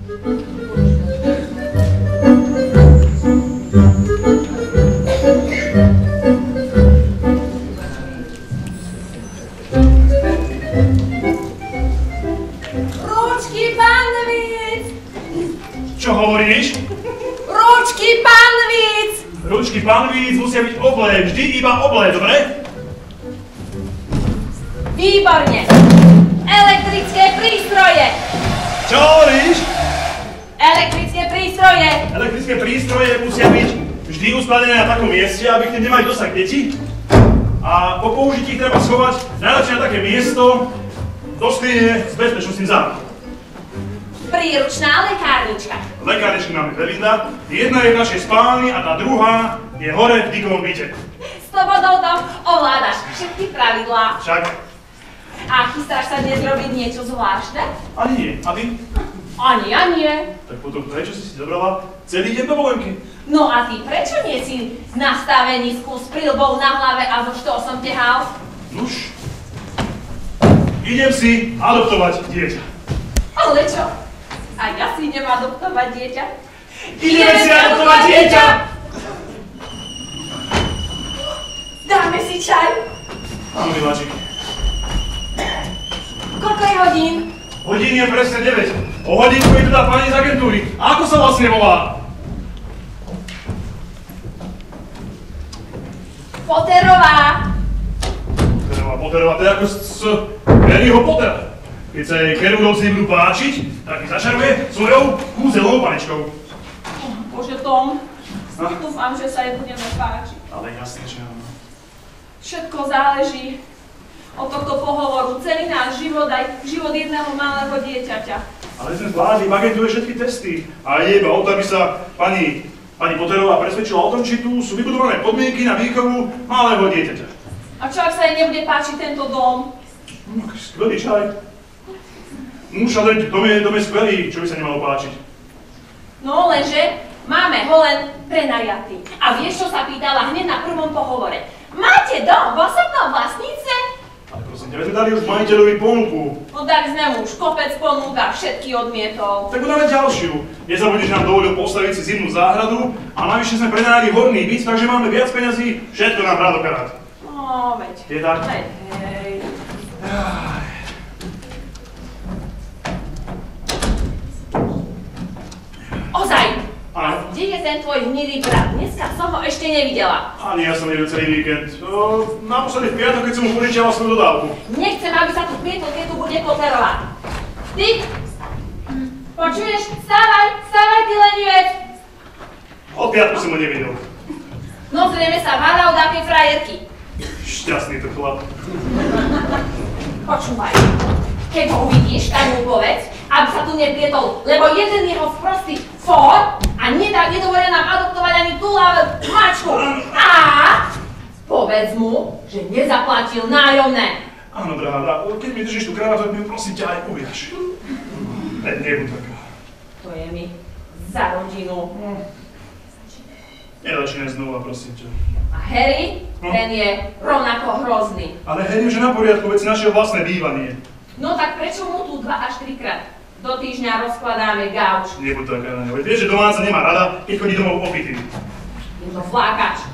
Ručky, pán Víc! Čo hovoríš? Ručky, pán Víc! Ručky, pán Víc, musia byť oblé, vždy iba oblé, dobre? Výborne! Elektrické prístroje! Čo hovoríš? Elektrické prístroje! Elektrické prístroje musia byť vždy uskladené na takom mieste, aby k nim nemali dosah deti. A po použití ich treba schovať najlepšie na také miesto do skrine s bezpečnostným zámkom. Príručná lekárnička. Lekárničky máme dve, Linda. Jedna je v našej spálni a tá druhá je hore v Dickovom byte. S tobou to ovládaš všetky pravidlá. Však? A chystáš sa dnes robiť niečo zvláštne? Ani nie. A ty? Ani ja nie. Tak potom prečo si zobrala celý deň dovolenky? No a ty prečo nie si na stavenisku s prilbou na hlave a so štosom tehal? Nuž. Idem si adoptovať dieťa. Ale čo? A ja si idem adoptovať dieťa? Ideme si adoptovať dieťa! Dáme si čaj? Áno, miláčik. Koľko je hodín? Hodín je presne 9. O hodinku je teda pani z agentúry. A ako sa vlastne volá? Potterová. Potterová, to je ako z Harryho Pottera. Keď sa jej Kerugovci nebudú páčiť, tak ich začaruje svojou kúzelnou panečkou. Bože Tom, dúfam, že sa jej budeme páčiť. Ale jasne, že áno. Všetko záleží od tohto pohovoru. Celý náš život, aj život jedného malého dieťaťa. Ale sme zvládli v agentúre všetky testy. A je iba o to, aby sa pani Potterová presvedčila o tom, či tu sú vybudované podmienky na výchovu malého dieťaťa. A čo ak sa jej nebude páčiť tento dom? Skvelý čaj. Muž, ale dom je skvelý, čo by sa nemalo páčiť. No lenže máme ho len prenajatý. A vieš, čo sa pýtala hneď na prvom pohovore? Máte dom v osobnom vlastníctve? Ale prosím ťa, my sme dali už majiteľovi ponuku. No dali sme mu už kopec ponúk a všetky odmietol. Tak udáme ďalšiu. Nezabudneš nám dovolil postaviť si zimnú záhradu a navyše sme prenajali horný byt, takže máme viac peňazí, všetko nám hrá do karát. No veď. Je tak? Hej. Ozaj! Áno. Kde je ten tvoj hnilý brat? Dneska som ho ešte nevidela. Ani ja som nevidel celý víkend. Naposledy v piatok, keď som mu požičiaval svoju dodávku. Nechcem, aby sa tu plietol, keď tu bude Potterová. Ty! Počuješ? Vstávaj! Vstávaj, ty lenivec! Od piatku som ho nevidel. No zrejme sa hádal od akej frajerky. Šťastný to chlap. Počúvaj. Keď ho uvidíš, tak mu povedz, aby sa tu neplietol, lebo jeden jeho sprostý fór a nedovolia nám adoptovať ani tú mačku. A povedz mu, že nezaplatil nájomné. Áno, drahá, keď mi držíš tú kravatu, tak mi prosím ťa aj uviaž. Nebuď taká. To je mi za rodinu. Nezačínaj znova, prosím ťa. A Harry, ten je rovnako hrozný. Ale Harry už je na poriadku, veď si našiel vlastné bývanie. No tak prečo mu tu 2 až 3 krát do týždňa rozkladáme gauč? Nebuď taká na ňa, veď vieš, že domáca nemá rada, keď chodí domov opitý. Je to flákač.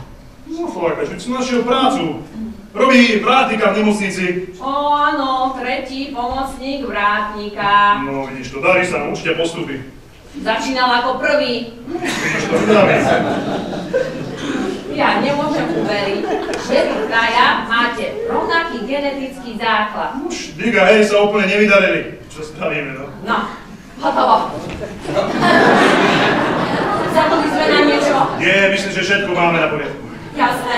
No flákač, veď si našiel prácu. Robí vrátnika v nemocnici. Ó áno, 3. pomocník vrátnika. No vidíš to, darí sa, určite postupy. Začínal ako prvý. Vidíš to, vydávaj sa. Ja nemôžem uveriť, že vy traja máte rovnaký genetický základ. Už Dick a Harry sa úplne nevydarili. Čo spravíme, no? No, hotovo. Zabudli sme na niečo? Nie, myslím, že všetko máme na poriadku. Jasné,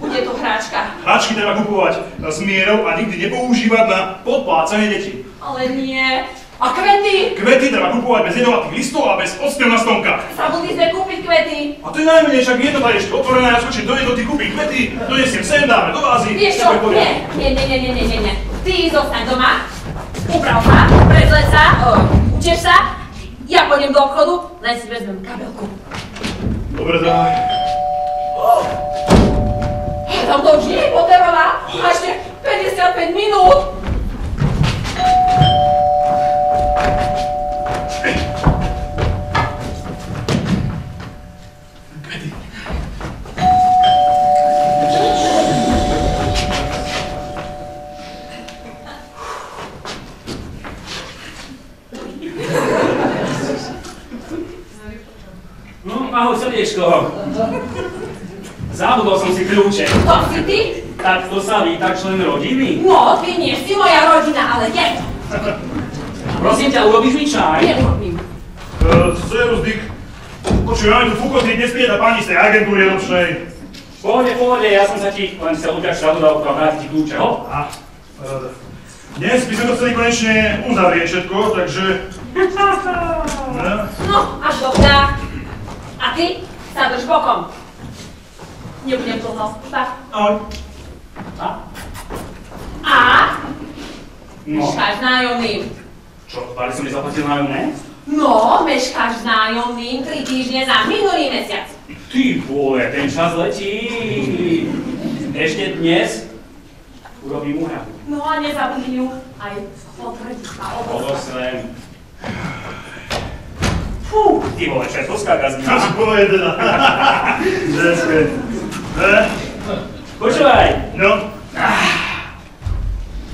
bude to hráčka. Hračky treba kupovať s mierou a nikdy nepoužívať na podplácanie detí. Ale nie. A kvety? Kvety treba kupovať bez jedovatých listov a bez octiev na stonka. Zabudli sme kúpiť kvety. A to je najmenej, však je to tady ešte otvorené, ja skočím do jednoty, kúpim kvety, donesiem sem, dáme do vázy. Vieš čo? Nie. Ty zostaň doma, uprav sa, prezleď sa, učeš sa, ja pôjdem do obchodu, len si vezmem kabelku. Dobre, dávaj. Tam to už nie je Potterová, má ešte 55 minút. ahoj srdiečko. Zabudol som si kľúče. Kto si ty? Tak to sa víta člen rodiny. No, ty nie si moja rodina, ale je. Prosím ťa, urobíš mi čaj? Neurobím. Co je Ruzdik? Počuj, máme tu fukotný, dnes príde tá pani z tej agentúry ročnej. Pohode, ja som sa ti len chcel uťať štatúdavku a vrátiť ti kľúče, ho? Dnes by sme to chceli konečne uzavrieť všetko, takže... No, až dobrá. A ty sa drž bokom. Nebudem dlho. Tak. Ahoj. A? No. Meškáš nájomným. Čo, páli som nezaplatil nájomné? No, meškáš nájomným 3 týždne za minulý mesiac. Ty vole, ten čas letí. Ešte dnes urobím úhradu. No a nezabudni ju aj potvrdiť a Odoslem. Fú, ty vole, šéfovská To si gazdina. povie teda. Dneske. Počúvaj, No,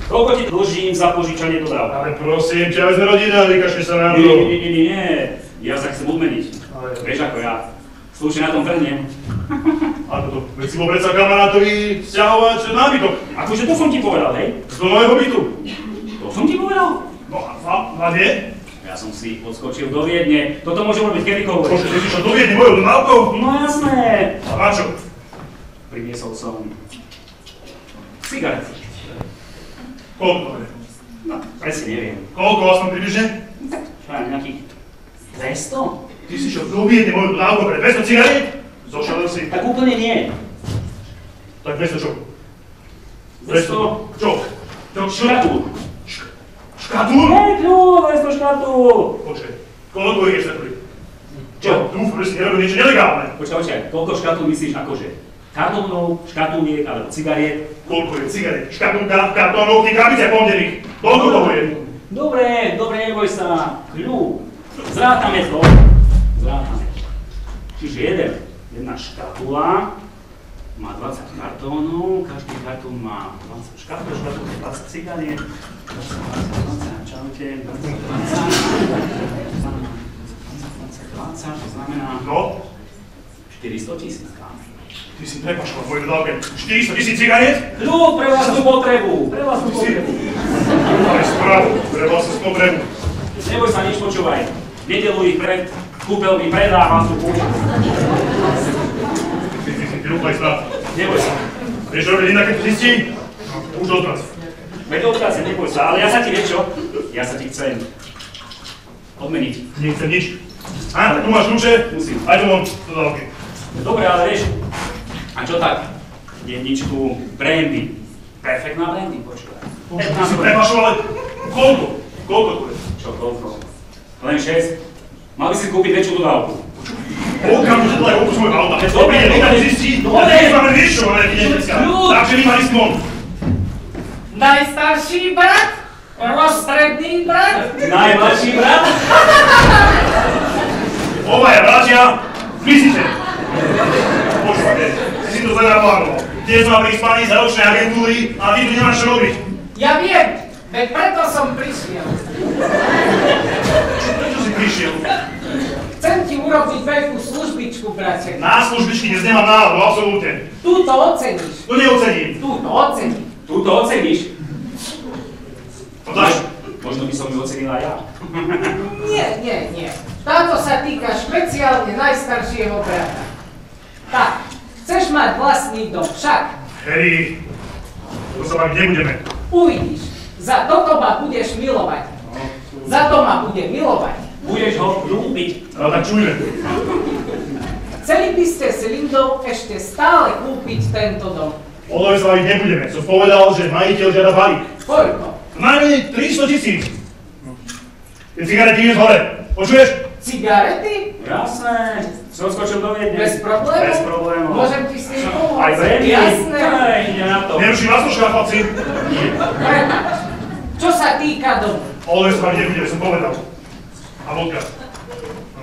koľko ti dlžím za požičanie dodávky? ale prosím ťa, sme rodina, vykašli sa nám to. Nie. Ja sa chcem odmeniť. Ale- Vieš ako ja. Slušne na tom trhnem. A toto, veď si bol predsa kamarátovi sťahovať nábytok Akože to som ti povedal, hej? z nového bytu. To som ti povedal? No a nie? Ja som si odskočil do Viedne. Toto môže robiť kedykoľvek. Bože, ty si čo doviedne mojou dodávkou? No jasné. A na čo? Priniesol som cigarety. Koľko to je? No, presne neviem. Koľko aspoň približne? Čo ja, nejakých 200? Ty si čo doviedne mojou dodávkou pre 200 cigariet? Zošalil si. Tak úplne nie. Tak 200 čo? 200? Čo? Škatúl. Škatúl? Kľú, 200 škatúl. Počkaj, koľko ich je škatúly? Čo? Dúfam, že si nerobil niečo nelegálne. Počkaj, koľko škatúl myslíš akože? Kartónov, škatúliek alebo cigariet? Koľko je cigaret? Škatulka, kartónov, tých krabice pondených. Koľko toho je? Dobre, neboj sa. Kľú. Zrátame to. Zrátame. Čiže jedna škatula má 20 kartónov, každý kartón má 20 škatúl, 20 cigariet, 20, čaute, 20, to znamená No, 400 000 káme. ty si prepašoval v mojej dodávke 400 000 cigariet? Kľú, pre vás tú potrebu, pre vás tú potrebu. Aj správu, trebal som spotrebu. Neboj sa, nič počúvaj. V nedelu ich pred kúpeľmi predávam tú púču. Ty rúfaj správu. Neboj sa. Vieš robiť inak, keď to zistí? No, už odprac. Veď odkáce, neboj sa, ale ja sa ti, vieš čo? Ja sa ti chcem odmeniť. Nechcem nič. Á, tak tu máš kľúče, Musím. aj to von, do dodávky. Dobre, ale vieš, a čo tak? Jedničku brandy. Perfektná brandy, počúvaj. Ty si prepašoval, ale koľko? Koľko to je? Čo, koľko? Len 6. Mal by si kúpiť väčšiu dodávku. Okamžite to aj opus môjho auta. Dobre, Keď dobre. to zistí, Dobre. tak keď máme vyššie, ale nie dneska. Ľud. Takže vy mali smon. Najstarší brat, prostredný brat, Najmladší brat? Obaja bratia, myslíte? Počúvate, si to zle naplánoval. Dnes máme ísť pani z ročnej agentúry a ty tu nemáš čo robiť. ja viem, veď preto som prišiel. Prečo si prišiel? Chcem ti urobiť veľkú službičku, brate. Na službičky dnes nemám náladu, absolútne. Túto oceníš, To neocením. túto oceníš. Tu to oceníš. No dáš. Možno by som ju ocenila ja. Nie. Táto sa týka špeciálne najstaršieho brata. Tak, chceš mať vlastný dom, však? Harry, to sa baviť nebudeme. Uvidíš, za toto ma budeš milovať. Za to ma bude milovať. Budeš ho ľúbiť. No tak čujme. Chceli by ste s Lindou ešte stále kúpiť tento dom. O dome sa baviť nebudeme. Som povedal, že majiteľ žiada balík. Koľko? Najmenej 300 000. Tie cigarety ideš hore. Počuješ? Cigarety? Jasné. Som skočil do Viedne. Bez problémov? Bez problémov. Môžem ti s tým pomôcť? Aj brandy? Jasné. Aj, ide na to. Neruší vás to škaflavci. Prepáč. Čo sa týka domu? O dome sa baviť nebudeme, som povedal. A vodka. No.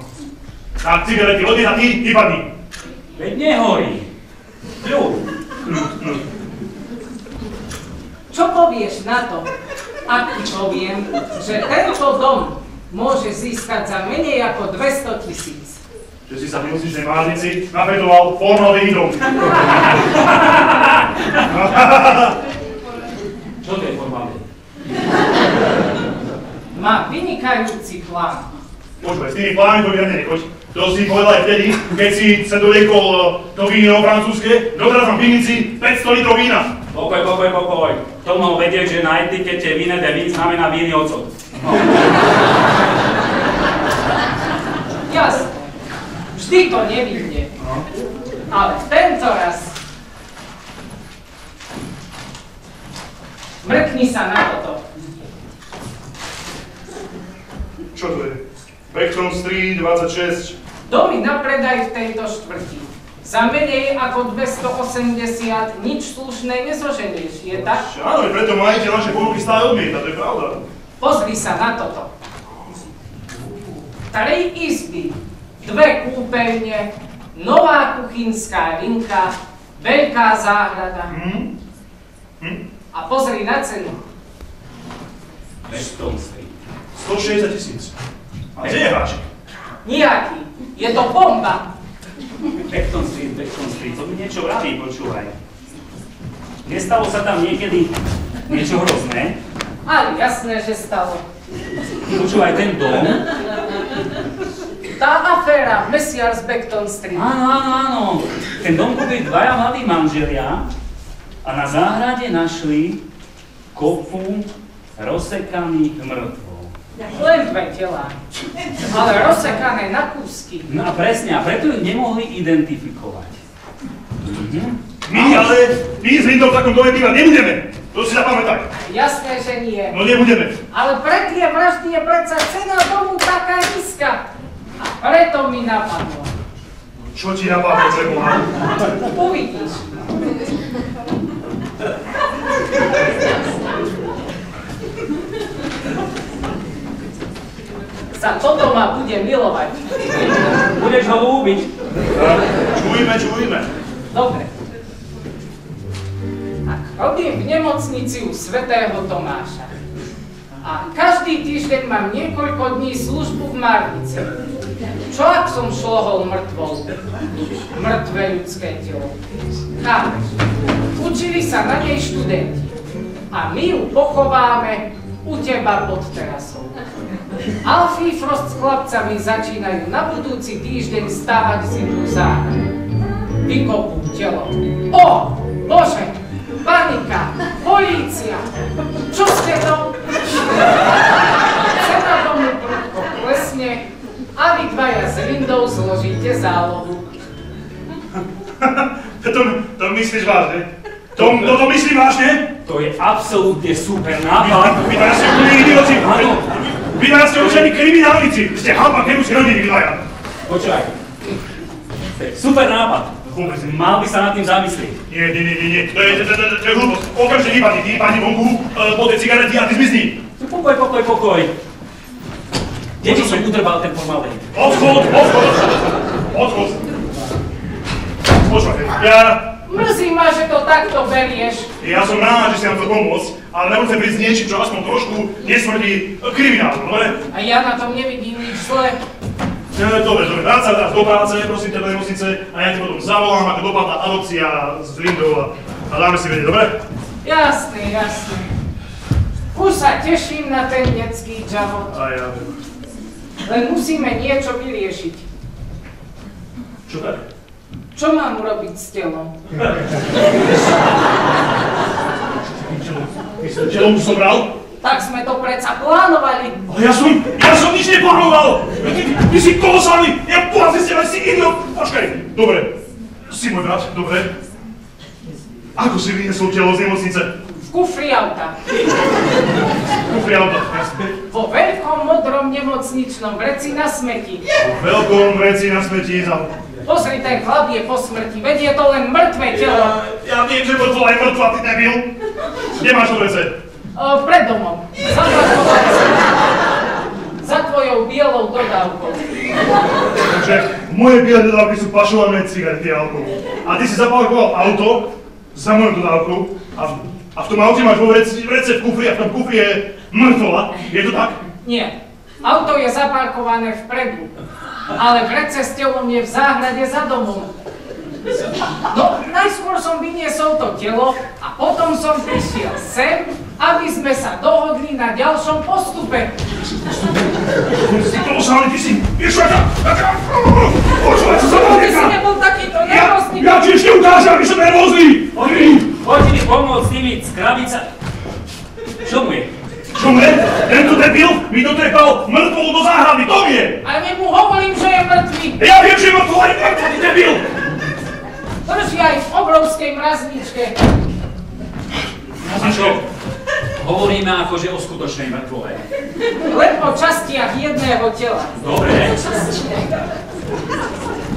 Tak cigarety odjed a ty vypadni. Veď nehorí. Kľud. Čo povieš na to, ak ti poviem, že tento dom môže získať za menej ako 200 000? že si sa v nemocničnej márnici nafetoval formaldehydom. Čo to je formálne? Má vynikajúci plán. Počúvaj, s tými plánmi to vyradne nechoď. To si povedal aj vtedy, keď si sa doliekol to víno francúzske, doteraz mám v pivnici 500 litrov vína. Pokoj. To mohol vedieť, že na etikete Vine de Vin znamená víny ocot. No. Jasné. Vždy to nevidne. Ale tento raz mrkni sa na toto. Čo to je? Beckton Street 26. Domy na predaj v tejto štvrti. Za menej ako 280 nič slušné nezoženieš, je tak? Áno, preto majiteľ naše ponuky stále odmieta, to je pravda. Pozri sa na toto. 3 izby, 2 kúpeľne, nová kuchynská linka, veľká záhrada. A pozri na cenu. Beckton Street. 160 000. A kde je hráčik? Nijaký. Je to bomba. Beckton Street, to mi niečo vraví, počúvaj. Nestalo sa tam niekedy niečo hrozné? Ale jasné, že stalo. Počúvaj, ten dom. Tá aféra Messiars Beckton Street. Áno. Ten dom kúpili dvaja mladí manželia a na záhrade našli kopu rozsekaných mŕtvol. Len 2 telá. Ale rozsekané na kúsky. No a presne, a preto ju nemohli identifikovať. My s Lindou v takom dome bývať nebudeme. To si zapamätaj. Jasné, že nie. No nebudeme. Ale pre tie vraždy je predsa cena domu taká nízka. A preto mi napadlo. Čo ti napadlo, Cebola? Uvidíš. Za toto ma bude milovať. Budeš ho ľúbiť. Čujme. Dobre. Tak robím v nemocnici u svätého Tomáša. A každý týždeň mám niekoľko dní službu v Márnici. Čo ak som šlohol mŕtvol? Mŕtve ľudské telo. Chápeš? Učili sa na nej študenti. A my ju pochováme u teba pod terasou. Alfie Frost s chlapcami začínajú na budúci týždeň stavať zimnú záhradu. Vykopú telo. O! Bože! Panika! Polícia! Čo ste to? Cena domu prudko klesne a vy dvaja s Lindou zložíte zálohu. To myslíš vážne? To myslí vážne? To je absolútne super nápad. Vy vás ste úplne idioti. Vy vás ste určení kriminálnici. Ste halpa kerúci rodiny, vy dvaja. Počúvaj. Super nápad. Mal by sa nad tým zamyslieť. Nie. To je hlúposť. Okamžite vypadni vonku, po tej cigarety a ty zmizni. Pokoj. Kde by som udrbal ten formaldehyd? Odchod. Počúvaj, Mrzí ma, že to takto berieš. Ja som rád, že si nám to pomôcť, ale nebudem prísť niečím, čo aspoň trošku nesmrdí kriminálom, dobre? A ja na tom nevidím nič zle. Dobre, vrát sa teraz do práce, prosím ťa do nemocnice a ja ti potom zavolám, ako dopadla adopcia s Lindou a dáme si vedieť, dobre? Jasné. Už sa teším na ten detský džavot. A ja. Len musíme niečo vyriešiť. Čo tak? Čo mám urobiť s telom? Ty si to telom už zobral? Tak sme to predsa plánovali. Ale ja som nič neplánoval! Ty si kolosálny! Ja pohľadne s teba, si idiot! Počkaj, dobre. Si môj brat, dobre. Ako si vyniesol telo z nemocnice? V kufri auta. Kufri auta, jasne. Vo veľkom modrom nemocničnom vreci na smeti. V veľkom vreci na smeti za... Pozri, ten chlap je po smrti, veď je to len mŕtve telo. Ja viem, že mŕtvola je mŕtva, ty debil. Kde máš to vrece? Pred domom. Za tvojou bielou dodávkou. Takže moje biele dodávky sú pašované cigarety a alkohol. A ty si zaparkoval auto za mojou dodávkou a v tom aute máš vo vrece v kufri a v tom kufri je mŕtvola. Je to tak? Nie. Auto je zaparkované vpredu. Ale vrece s telom je v záhrade za domom. No, najskôr som vyniesol to telo a potom som prišiel sem, aby sme sa dohodli na ďalšom postupe. Si to osáli, ty si... Vieš, počúvaj, čo sa to Ty si nebol takýto nervózny. Ja ti ešte ukážem, aby som nervózny! Poďte mi pomôcť s tými skrabica. Čo mu je? Čo mne? Tento debil mi dotrepal mŕtvolu do záhrady, to vie! Ale ja mu hovorím, že je mŕtvy. Ja viem, že je mŕtvol, ale mŕtvol, ty debil! Drží aj v obrovskej mrazničke. A čo? Hovoríme akože o skutočnej mŕtvole. Len o častiach jedného tela. Dobre.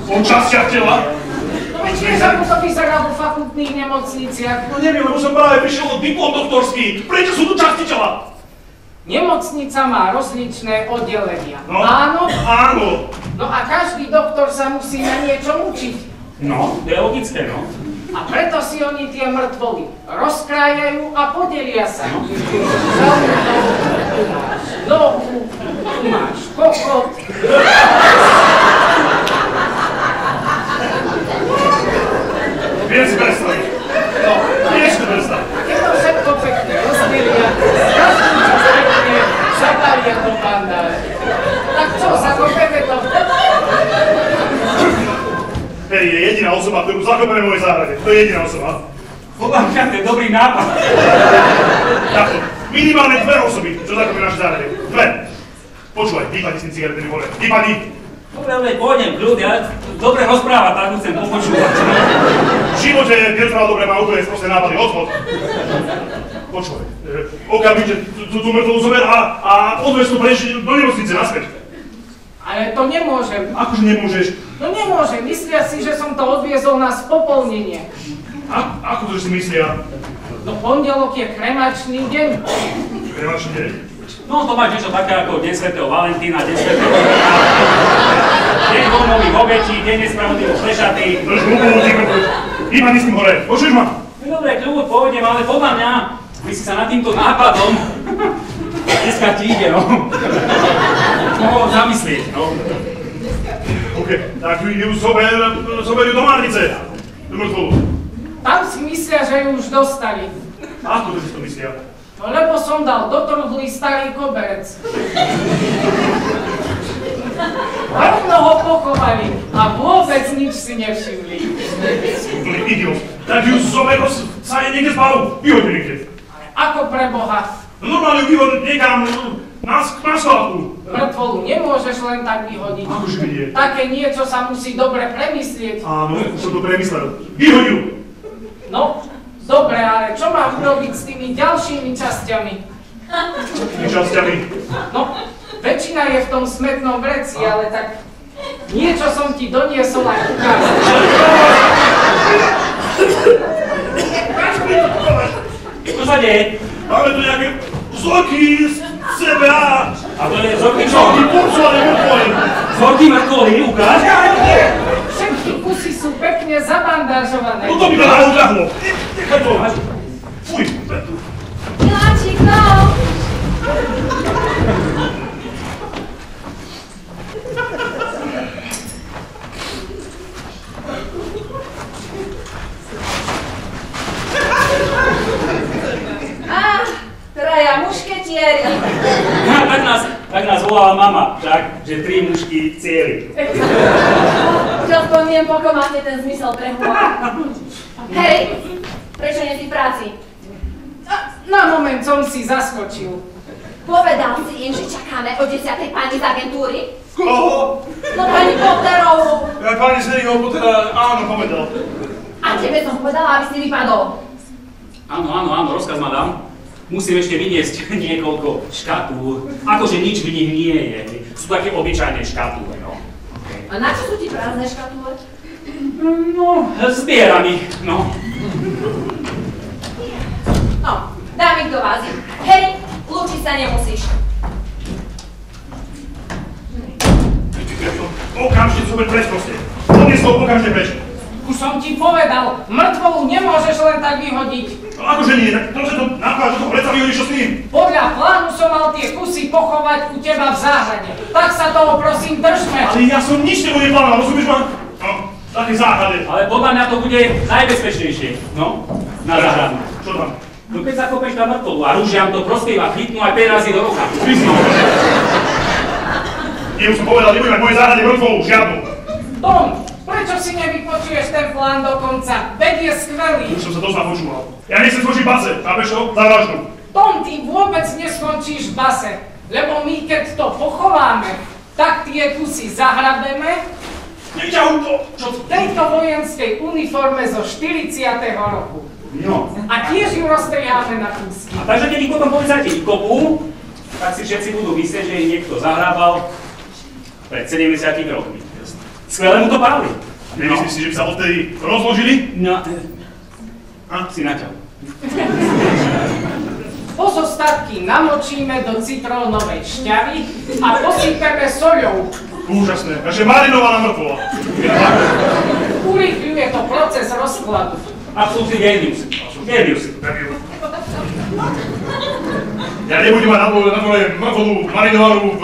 O častiach tela? No veď vieš, ako to vyzerá vo fakultných nemocniciach. No neviem, lebo som práve prišiel o diplom doktorský. Prečo sú tu časti tela? Nemocnica má rozličné oddelenia. No. Áno? Áno. No a každý doktor sa musí na niečom učiť. No, to je logické, no. A preto si oni tie mŕtvoly rozkrájajú a podelia sa. Tu máš nohu, tu máš kokot. Viem si predstaviť. No, Viem si predstaviť. keď to všetko pekne rozdelia, každý čas pekne zabalia do bandáže. Tak čo, zakopeme to? Hej, je jediná osoba, ktorú zakopeme v mojej záhrade. To je jediná osoba. Podľa mňa to je dobrý nápad. Takto. Minimálne 2 osoby, čo zakopeme v našej záhrade. 2. Počúvaj, vypadni s tým cigaretami hore. Vypadni. Dobre, ale pôjdem, kľud, ja dobre rozpráva, tak chcem popočúvať. V živote netrval dobre, má úplne sprosté nápady. Odchod. Počúvaj. Okamžite tú mŕtvolu zober a odvez to preč do nemocnice naspäť. Ale to nemôžem. Akože nemôžeš? No nemôžem, myslia si, že som to odviezol na spopolnenie. Ako to, že si myslia? No pondelok je kremačný deň. Kremačný deň? No to máš niečo také ako Deň svätého Valentína, Deň svätého Deň vojnových obetí, Deň nespravodlivo flešatých. Drž hlubu, ty kokos. Vypadni s tým hore. Počuješ ma? No dobre, kľud, pôjdem, ale podľa mňa by si sa nad týmto nápadom dneska ti ide, no. Mohol zamyslieť, no. OK, tak ju zober ju do Marnice. Do mŕtvolu. Tam si myslia, že ju už dostali. Ako to si to myslia? No lebo som dal do truhly starý koberec. Rovno ho pochovali a vôbec nič si nevšimli. Úplný idiot. Tak ju zober, sa je niekde zbavu. Vyhoď ju niekde. Ako pre Boha. No normálne ju vyhoď niekam na schválku. Mŕtvolu nemôžeš len tak vyhodiť. Akože nie? Také niečo sa musí dobre premyslieť. Áno, už som to premyslel. Vyhoď ju. No, dobre, ale čo mám urobiť s tými ďalšími časťami? Tými časťami. No, väčšina je v tom smetnom vreci, ale tak niečo som ti doniesol aj ukázal. Čo sa deje? Máme tu nejaké vzorky z sebe a... A to je vzorky čo? Vzorky púcu, ale mŕtvoly. Vzorky mŕtvoly, ukáž? Všetky kusy sú pekne zabandážované. No to by teda odľahlo. Nechaj to. Fuj. Miláčik, no! Traja mušketieri. Tak nás volala mama, tak, že 3 mužky cieli. Čo spomínam, pokiaľ máte ten zmysel pre humor. Hej, prečo nie si v práci? Na moment som si zaskočil. Povedal si im, že čakáme o 10. pani z agentúry? Koho? No pani Potterovú. Ja pani Seriho teda áno povedal. A tebe som povedala, aby si vypadol. Áno, rozkaz madam. Musím ešte vyniesť niekoľko škatúl. Akože nič v nich nie je. Sú také obyčajné škatúle, no. A na čo sú ti prázdne škatule? No, zbieram ich, no. No, dám ich do vázy. Hej, lúčiť sa nemusíš. Okamžite zober preč proste. Odnies to okamžite preč. Už som ti povedal, mŕtvolu nemôžeš len tak vyhodiť. Akože nie, tak to napáš, to predsa vyhodíš, čo s ním? Podľa plánu som mal tie kusy pochovať u teba v záhrade. Tak sa toho prosím držme. Ale ja som nič nebo neplánoval, rozumieš ma? No, v takej záhrade. Ale podľa mňa to bude najbezpečnejšie, no, na záhradu. Čo tam? No keď zakopeš tam mŕtvolu a rúžiam to prospieva, chytnú aj 5 razy do roka. Vysnú. Nie, už som povedal, nebudem mať v mojej záhrade mŕtvolu, žiadnu. Tom, prečo si nevypočuješ ten plán do konca? Veď je skvelý. Už som sa dosť napočúval. Ja nechcem skončiť v base, chápeš to? Za vraždu. Tom, ty vôbec neskončíš v base, lebo my keď to pochováme, tak tie kusy zahrabeme Neťahuj to! Čo v tejto vojenskej uniforme zo 40. roku. No. A tiež ju roztriháme na kúsky. A takže keď ich potom policajti vykopú, tak si všetci budú myslieť, že ich niekto zahrábal pred 70 rokmi. Skvelé mu to pálili. Nemyslíš si, že by sa odtedy rozložili? No, si naťal. Pozostatky namočíme do citrónovej šťavy a posypeme soľou. Úžasné, takže marinovaná mŕtvola. Urýchľuje to proces rozkladu. Absolutný génius. Génius. Ja nebudem mať na dvore mŕtvolu marinovanú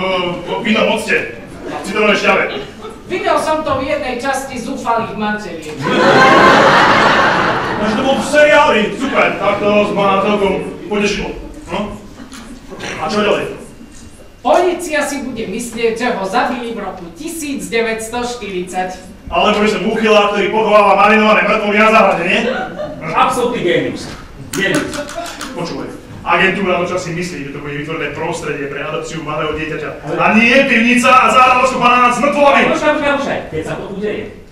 v inom octe. V citrónovej šťave. Videl som to v jednej časti Zúfalých manželiek. Takže to bol v seriáli, super, tak to ma celkom potešilo. No? A čo ďalej? Polícia si bude myslieť, že ho zabili v roku 1940. Alebo že som úchyla, ktorý pochováva marinované mŕtvoly na záhrade, nie? Absolutný génius. Génius. Počúvaj, agentúra to čas si myslí, že to bude vytvorené prostredie pre adopciu malého dieťaťa. A nie pivnica a záhrada rozkopaná s mŕtvolami! Počkaj. Keď sa to udeje,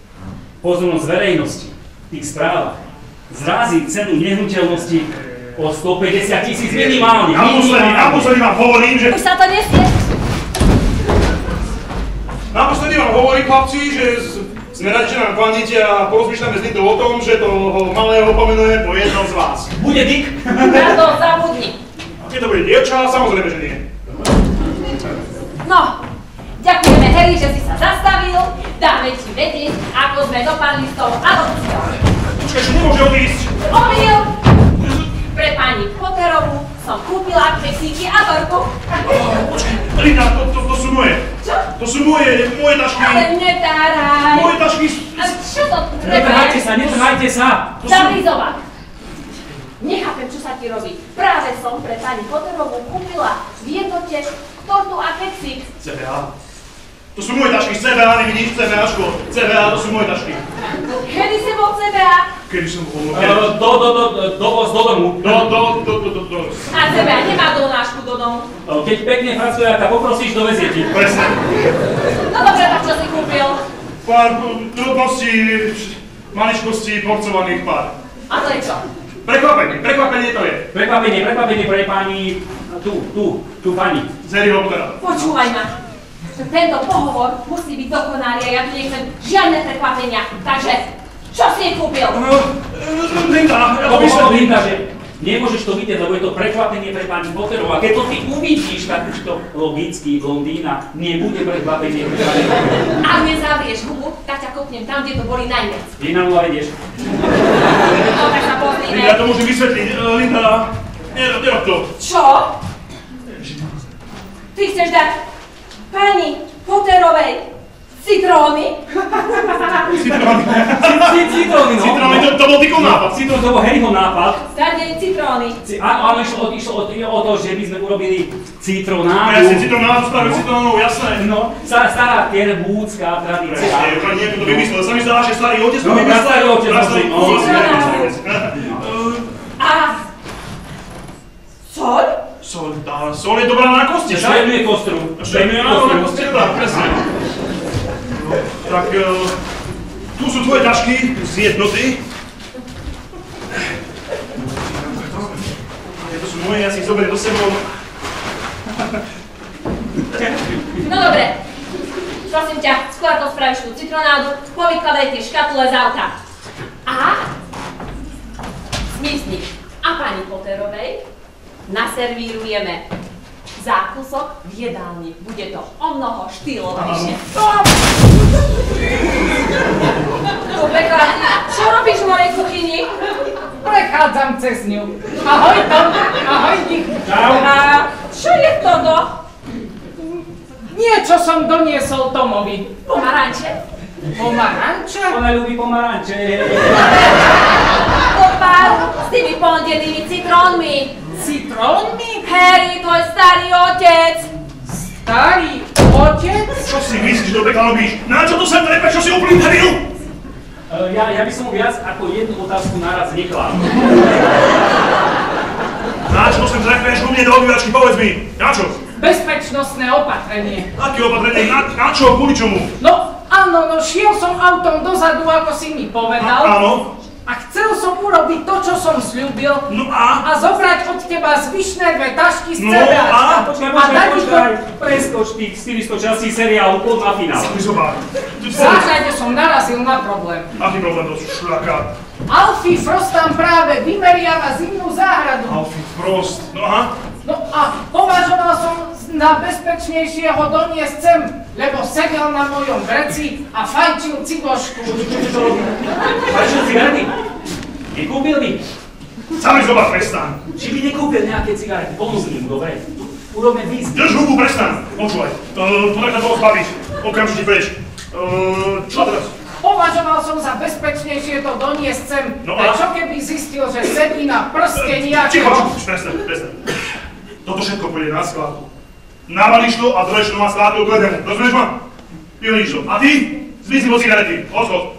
pozornosť verejnosti v tých správach zrazí cenu nehnuteľnosti o 150 000 minimálne. Naposledy vám hovorím, že... Už sa to nesie. Naposledy vám hovorím, chlapci, že sme radi, že nám kvandíte a porozmýšľame s Lindou o tom, že toho malého pomenujeme po jednom z vás. Bude Dick? Na to zabudni. A keď to bude dievča, samozrejme, že nie. No, ďakujeme Harry, že si sa zastavil. Dáme ti vedieť, ako sme dopadli s tou adopciou. Počkaj, že nemôže odísť. Omyl! Pre pani Potterovú som kúpila keksíky a torku. Počkaj, Linda, to sú moje. Čo? To sú moje tašky. Ale netáraj. Moje tašky. A čo to Netrhajte sa. Zavrizovať. Nechápem, čo sa ti robí. Práve som pre pani Potterovú kúpila v jednote tortu a keksík. CVA. To sú moje tašky, CVA, nevidíš, CVAčko. CVA, to sú moje tašky. Kedy si bol CVA? Kedy som bol? Do domu. A CVA nemá donášku do domu. Keď pekne pracuje, tak poprosíš, dovezie ti. Presne. No dobre, tak čo si kúpil? Pár drobností, maličkostí, porcovaných pár. A to je čo? Prekvapenie to je. Prekvapenie pre pani... Tu pani. Z Harryho Pottera. Počúvaj ma. Tento pohovor musí byť dokonalý a ja tu nechcem žiadne prekvapenia. Takže, čo si jej kúpil? Linda, ja to Linda, vysvetlím. že nemôžeš to vidieť, lebo je to prekvapenie pre pani Potterovú. A keď to ty uvidíš, tak už to logicky blondína nebude prekvapenie pre pani Potterovú. Ak nezavrieš hubu, tak ťa kopnem tam, kde to boli najviac. Ty na nula vedieš. No, tak sa pozrime. Linda, ja to môžem vysvetliť. Linda, nerob to. Čo? Ty chceš dať pani Potterovej citróny? Citróny. Citróny, no. Citróny, to bol Dickov nápad. Citróny, to bol Harryho nápad. Zdať citróny. Áno, išlo o to, že by sme urobili citronádu. Presne, citrónádu spravil citrónou, jasné. No, stará kerbúcká tradícia. Presne, úplne niekto to vymyslel. Sa mi zdá, že starý otec to No, vymyslel. starý otec, no. A soľ? Sol je dobrá na kosti, však? Švejnuje kostru. Áno, na kosti, dobrá, presne. Tak, tu sú tvoje tašky z jednoty. To sú moje, ja si ich zoberiem do sebou. No dobre. Prosím ťa, skôr to spravíš tú citronádu, povykladaj tie škatule z auta. A zmizni. A pani Potterovej naservírujeme zákusok v jedálni. Bude to omnoho štýlovejšie. Tu pekla, čo robíš v mojej kuchyni? Pre prechádzam cez ňu. Ahoj Tom, ahoj Dick. Čau. A čo je toto? Niečo som doniesol Tomovi. Pomaranče? Pomaranča? Ona ľubí pomaranče. Do páru s tými pondenými citrónmi. Citrónmi? Harry, tvoj starý otec. Starý otec? Čo si myslíš, že do pekla robíš? Na čo to sem trepe, čo si úplný debil? Ja by som mu viac ako jednu otázku naraz nechal. Na čo to sem trepeš ku mne do obývačky, povedz mi? Na čo? Bezpečnostné opatrenie. Aké opatrenie? Na čo? Kvôli čomu? No áno, no šiel som autom dozadu, ako si mi povedal. Áno. A chcel som urobiť to, čo som sľúbil. No a? A zobrať od teba zvyšné 2 tašky z No CBAčka. a? Počkaj. Preskoč tých 400 častí seriálu pod na finále. Zobák. V záhrade som narazil na problém. Aký problém to šľaká? Alfie Frost tam práve vymeriava zimnú záhradu. Alfie Frost. No aha. No a považoval som na bezpečnejšie ho doniesť sem, lebo sedel na mojom vreci a fajčil cigošku. Fajčil cigarety? Nekúpil by? Sami zobák, prestaň. Či by nekúpil nejaké cigarety? Pomôžem mu, dobre? Urobme výzvy. Drž hubu, prestaň. Počúvaj. To nech sa toho zbavíš. Okamžite preč. Čo teraz? Považoval som za bezpečnejšie to doniesť sem, No a? čo keby zistil, že sedí na prste Ticho, nejakého... prestaň. Toto všetko pôjde na skládku. Navalíš to a drž to na skládku k ledemu. Rozumieš ma? Vyhodíš to. A ty? Zmizni po cigarety. Odchod.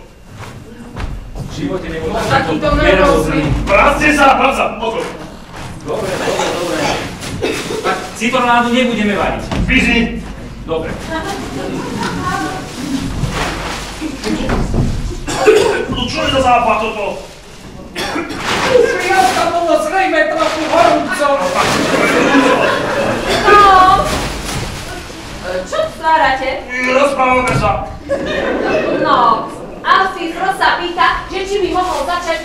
V živote nebol Takýto nervózny. Práce sa. Odchod. Dobre. Tak citronádu nebudeme variť. Zmizni. Dobre. No čo je za západ toto? Priatka bolo zrejme trochu horúco. Tom! Čo stvárate? Rozprávame sa. No, Alfie Frost sa pýta, že či by mohol začať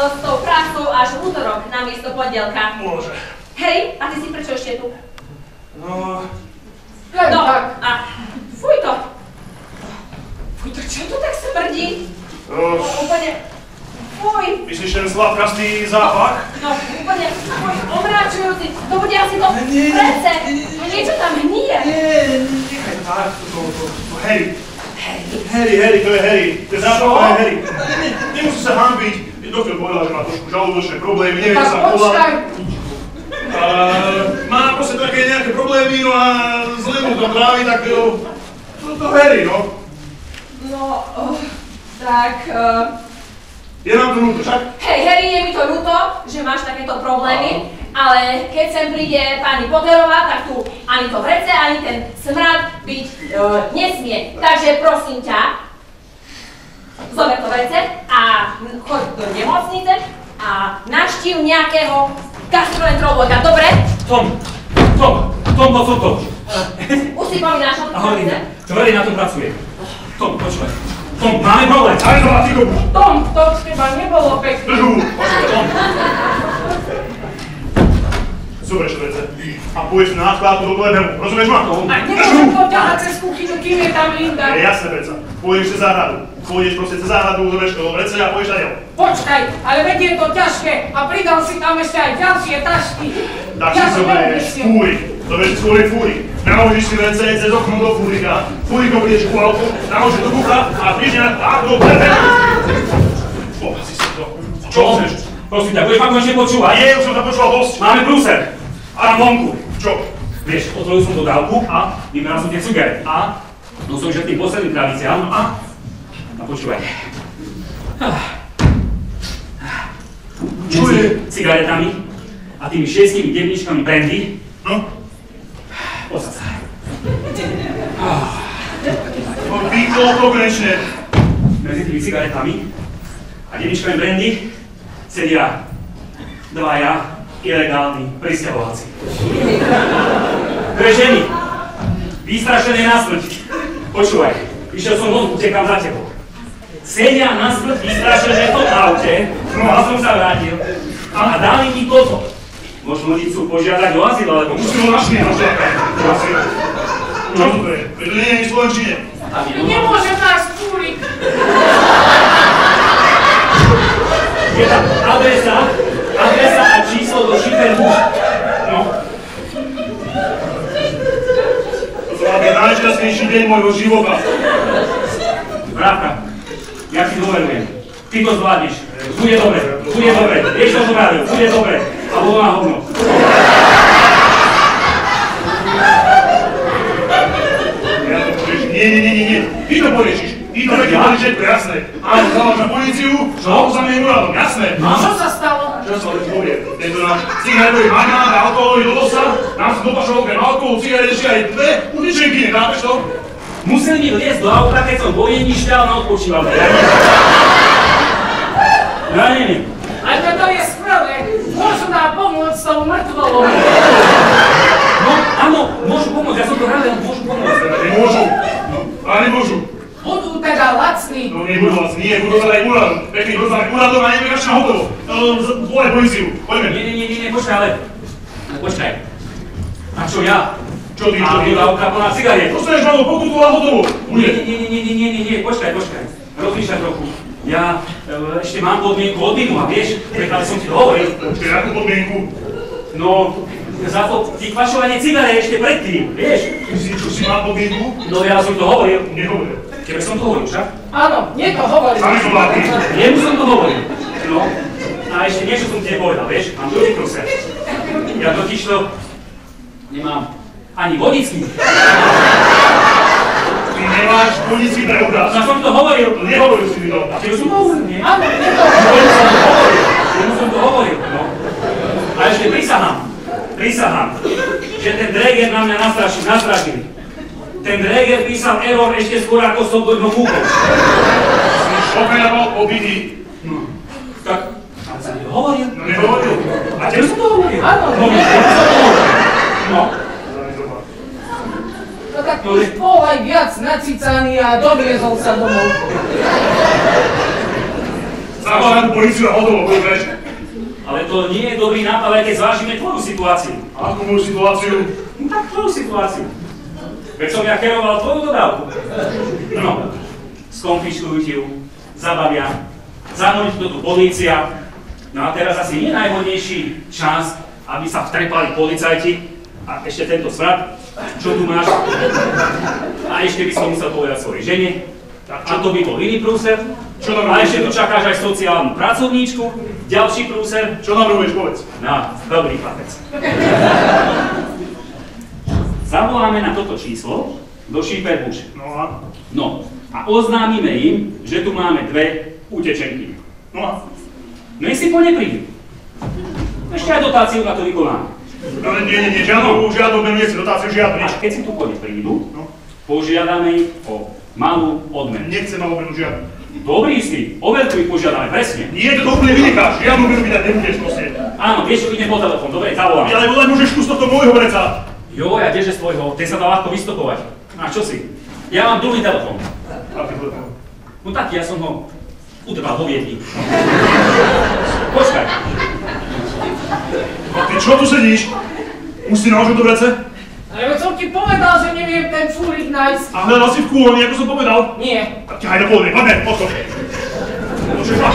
s tou prácou až v útorok namiesto pondelka. Môže. Hej, a ty si prečo ešte tu? No, Len No, tak. a fuj to! Fuj to, čo tu tak smrdí? Úplne, fuj! myslíš ten sladkastý zápach? No, úplne, fuj, omráčujúci. To bude asi to prece. No niečo tam hníje. Nechaj to tak, to Harry. Harry, to je Harry. To je zápach, to je Harry. Nemusí sa hanbiť. Doktor povedal, že má trošku žalúdočné problémy, neviem, čo Tak sa povedal. počkaj. Má proste také nejaké problémy, no a zle mu to trávi, tak to Harry, no. No, tak... Je nám to ľúto, však? Hej, Harry, je mi to ľúto, že máš takéto problémy, ale keď sem príde pani Potterová, tak tu ani to vrece, ani ten smrad byť nesmie. Takže prosím ťa, zober to vrece a choď do nemocnice a navštív nejakého gastroenterológa, dobre? Tom, toto. Už si pomínáš o tom Ahoj, vrece? Linda. Tvrde na to pracuje. Tom, počúvaj. Tom, máme problém. Ale to má ty komu. Tom, to od teba nebolo pekné. Držu. Tom. Zoberieš to vece a pôjdeš na skládku do Glebemu, rozumieš ma? A nemôžem poťahať cez kuchyňu, kým je tam Linda. Je jasné, veca. Pôjdeš cez záhradu. Pôjdeš proste cez záhradu, zoberieš to vrece a pôjdeš na ňo. Počkaj, ale veď je to ťažké a pridal si tam ešte aj ďalšie tašky. Tak Ja si to zoberieš neunesiem. fúry. Zoberieš svoje fúry. Naložíš si vece cez okno do fúrika. Fúrikom ideš ku autu, naložíš do kufra a prídeš na do Glebemu. Si to. Čo chceš? Prosím ťa, budeš ma konečne počúvať? Nie, už som sa počúval dosť. Máme prúser. A vonku. Čo? Vieš, otvoril som dodávku a vyberal som tie cigarety. A no som išiel tým posledným tradíciám. A počúvaj. Čo je? Cigaretami a tými 6 devničkami brandy. No? Posaď sa. Vykol to konečne. Medzi tými cigaretami a devničkami brandy sedia dvaja ilegálni prisťahovalci. Dve ženy, vystrašené na smrť. Počúvaj, išiel som von, utekám za tebou. Sedia na smrť, vystrašené v tom aute, no a som sa vrátil a dali mi toto. Možno ti chcú požiadať o azyl, alebo Už si ho našli, no čo? Čo to je? To nie je v slovenčine. Nemôžem nájsť fúrik. je tam adresa najšťastnejší deň môjho života. Brátka, ja ti dôverujem. Ty to zvládneš. Bude dobre, bude dobre. Vieš, čo som radil, bude dobre. A bolo na hovno. Ja to povieš, nie. Ty to poriešiš. Ty to veď poriešiš, to je jasné. Áno, zavoláš na políciu, čo oznámim úradom, jasné. A čo sa stalo? Čo sa to povie? Tento náš cigaretový magnát a alkoholový dodosa nám sa dopašoval okrem alkoholu, cigaret ešte aj dve utečenky, nechápeš to? Musel mi vliesť do auta, keď som vojenište, ale odpočíval. Ja neviem. Aj to je skvelé. Môžu nám pomôcť s tou mŕtvolou. No, áno, môžu pomôcť, ja som to hľadal, môžu pomôcť. Nemôžu. Ale nemôžu. Budú teda lacní. No nebudú lacní, nie, budú zadať úradom. Pekný rozdáme úradom a neviem, až na hotovo. Volaj políciu, poďme. Nie, počkaj, ale... Počkaj. A čo ja? Čo ty? A dodávka plná cigariet. Dostaneš malú pokutu a hotovo. Nie, počkaj. Rozmýšľaj trochu. Ja ešte mám podmienku odminu a vieš, pretože som ti to hovoril. Počkaj, akú podmienku? No, za to vypašovanie cigaret ešte predtým, vieš? Čo si mal podmienku? No ja som to hovoril. Nehovoril. Tebe som to hovoril, však? Áno, nie to hovorím. Sami som vládny. Jemu som to hovoril. No, a ešte niečo som ti povedal, vieš? Mám druhý prúser. Ja totiž to nemám ani vodický. Ty nemáš vodický preukaz. Ja som to hovoril. Nehovoril si mi to. A tebe som to hovoril, nie? Áno, nie to Jemu som to hovoril, no. A ešte prisahám, že ten Dreger na mňa nastrašil. Ten Dreger písal error ešte skôr, ako som do ňoho múkol. Si šoferoval obiny. No, tak, ale sa mi to hovoril. No nehovoril. A tebe som to hovoril. Áno. No, No tak už bol aj viac nacicaný a doviezol sa domov. Zavolám tú políciu a hotovo, budeš. ale to nie je dobrý nápad, aj keď zvážime tvoju situáciu. A akú moju situáciu? No tak tvoju situáciu. Veď som ja keroval tvoju dodávku. No, skonfiškujú ti ju, zabavia, zahoní to tu polícia. No a teraz asi nie najvhodnejší čas, aby sa vtrepali policajti. A ešte tento smrad, čo tu máš? A ešte by som musel povedať svojej žene, čo to by bol iný prúser. A ešte tu čakáš aj sociálnu pracovníčku, ďalší prúser. Čo navrhuješ, povedz? No, dobrý chlapec. Zavoláme na toto číslo do Šíperbuš. No a? No, a oznámime im, že tu máme dve utečenky. No a? No si po ne prídu. Ešte aj dotáciu na to vykonáme. Ale nie, žiadnu menujeci dotáciu, žiadnu A nič. keď si tu po ne prídu, No. požiadame ich o malú odmenu. Nechcem malú menu žiadnu. Dobrý istý, o veľkú ich požiadame, presne. Nie, to úplne vynecháš, žiadnu menu vydať nebudeš proste. Áno, vieš, čo ide po telefón, dobre, zavoláme. Ale volať môžeš kus tohto môjho vreca. Jo, ja kdeže z tvojho, ten sa dá ľahko vystopovať. A čo si? Ja mám druhý telefón. Aký telefón? No tak, ja som ho udrbal vo Viedni. Počkaj. A ty čo tu sedíš? Už si nahožil do vrece? Ale veď som ti povedal, že neviem ten fúrik nájsť. A hľadal si v kúhoni, ako som povedal? Nie. Tak ťahaj do pohodlne, poďme, poď. No čo šla?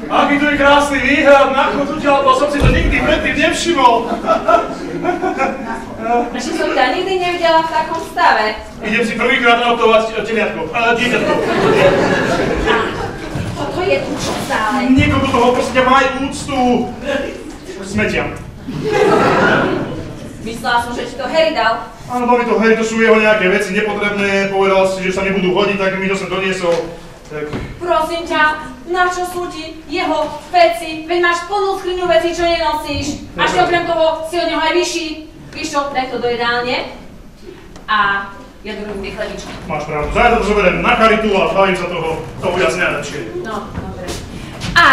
Aký tu je krásny výhľad na chodutiaľ, bo som si to nikdy predtým nevšimol. Ešte som ťa nikdy nevidela v takom stave. Idem si prvýkrát adoptovať teliatko, dieťatko. Toto je tu čo stále. Niekoho do toho proste maj úctu. Smetiam. Myslela som, že ti to Harry dal. Áno, baví to, hej, to sú jeho nejaké veci nepotrebné, povedal si, že sa nebudú hodiť, tak mi to sem doniesol. Tak... Prosím ťa, na čo sú ti jeho veci? Veď máš plnú skriňu veci, čo nenosíš. A ešte okrem toho si od neho aj vyšší. Víš čo, daj to do jedálne. A ja dorobím tie chladičky. Máš pravdu, zajtra to zoberiem na charitu a zbavím sa toho, to bude asi najlepšie. No, dobre. A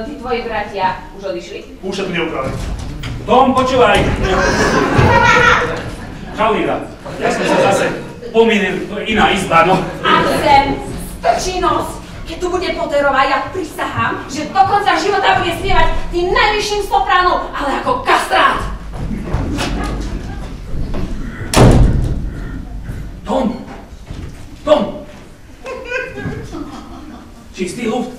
tí tvoji bratia už odišli? Už sa tu neukáže. Tom, počúvaj. Čau, Lida. Ja som sa zase pomýlil, to je iná izba, no. A sem strčí nos. Keď tu bude Potterová, ja prisahám, že do konca života bude spievať tým najvyšším sopránom, ale ako kastrát. Tom! Čistý luft.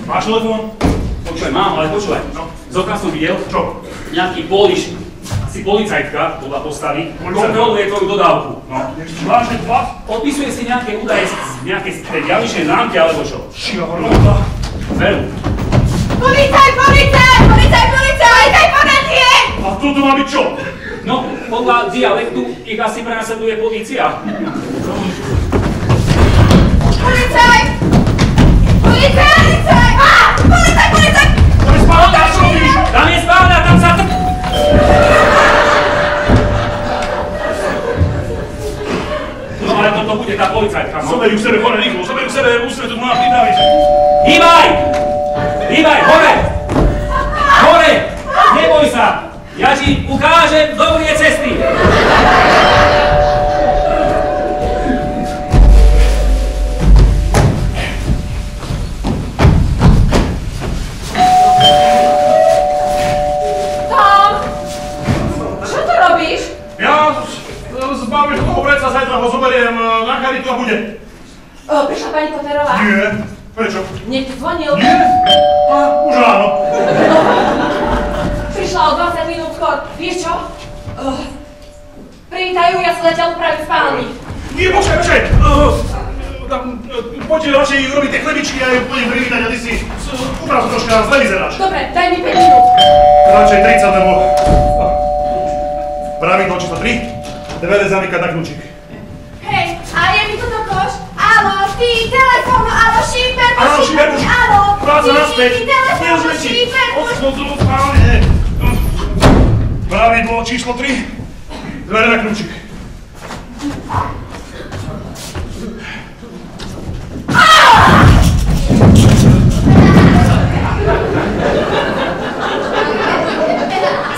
Máš telefón? Počúvaj, mám, ale počúvaj. No. Zotkam videl? Čo? Nejaký Poliš, asi policajtka podľa postavy, Policajtka? kontroluje tvoju dodávku. No. Vážne dva? Odpisuje si nejaké údaje z nejakej diaľničnej známky alebo čo. Šiarová. Veru. Policaj, poradie! A toto má byť čo? No, podľa dialektu ich asi prenasleduje polícia. Policaj! Tam je spávna, čo robíš? Tam je spávna, tam sa... No ale toto bude tá policajtka, no. Zoberú k sebe, hore, rýchlo, zoberú k sebe, musíme to tu má pripraviť. Hýbaj! Hýbaj, hore! Hore! Neboj sa! Ja ti ukážem dobré cesty! Tom! Čo tu robíš? Ja zbavím toho vreca, zajtra ho zoberiem na charitu a bude. Prišla pani Potterová? Nie. Prečo? Niekto zvonil? Nie? A už áno. Prišla o 20 minút skôr. Vieš čo? Privítajú, ja sa zatiaľ upravím spálnik. Nie, počkaj. Poďte radšej robiť tie chlebičky a ju pôjdem privítať a ty si uprav troška zle vyzeráš. Dobre, daj mi 5 minút. Radšej 30, lebo... Pravidlo číslo 3. Dvere zamykať na kľúčik. Hej, a je mi toto koš? Áno, ty, telefón, áno, šíper, Áno, šíperpuš. áno. Práca naspäť. Ty, telefón, Neužme si. šíperpuš. Odskôd spálne. Pravidlo číslo 3. Dvere na kľúčik.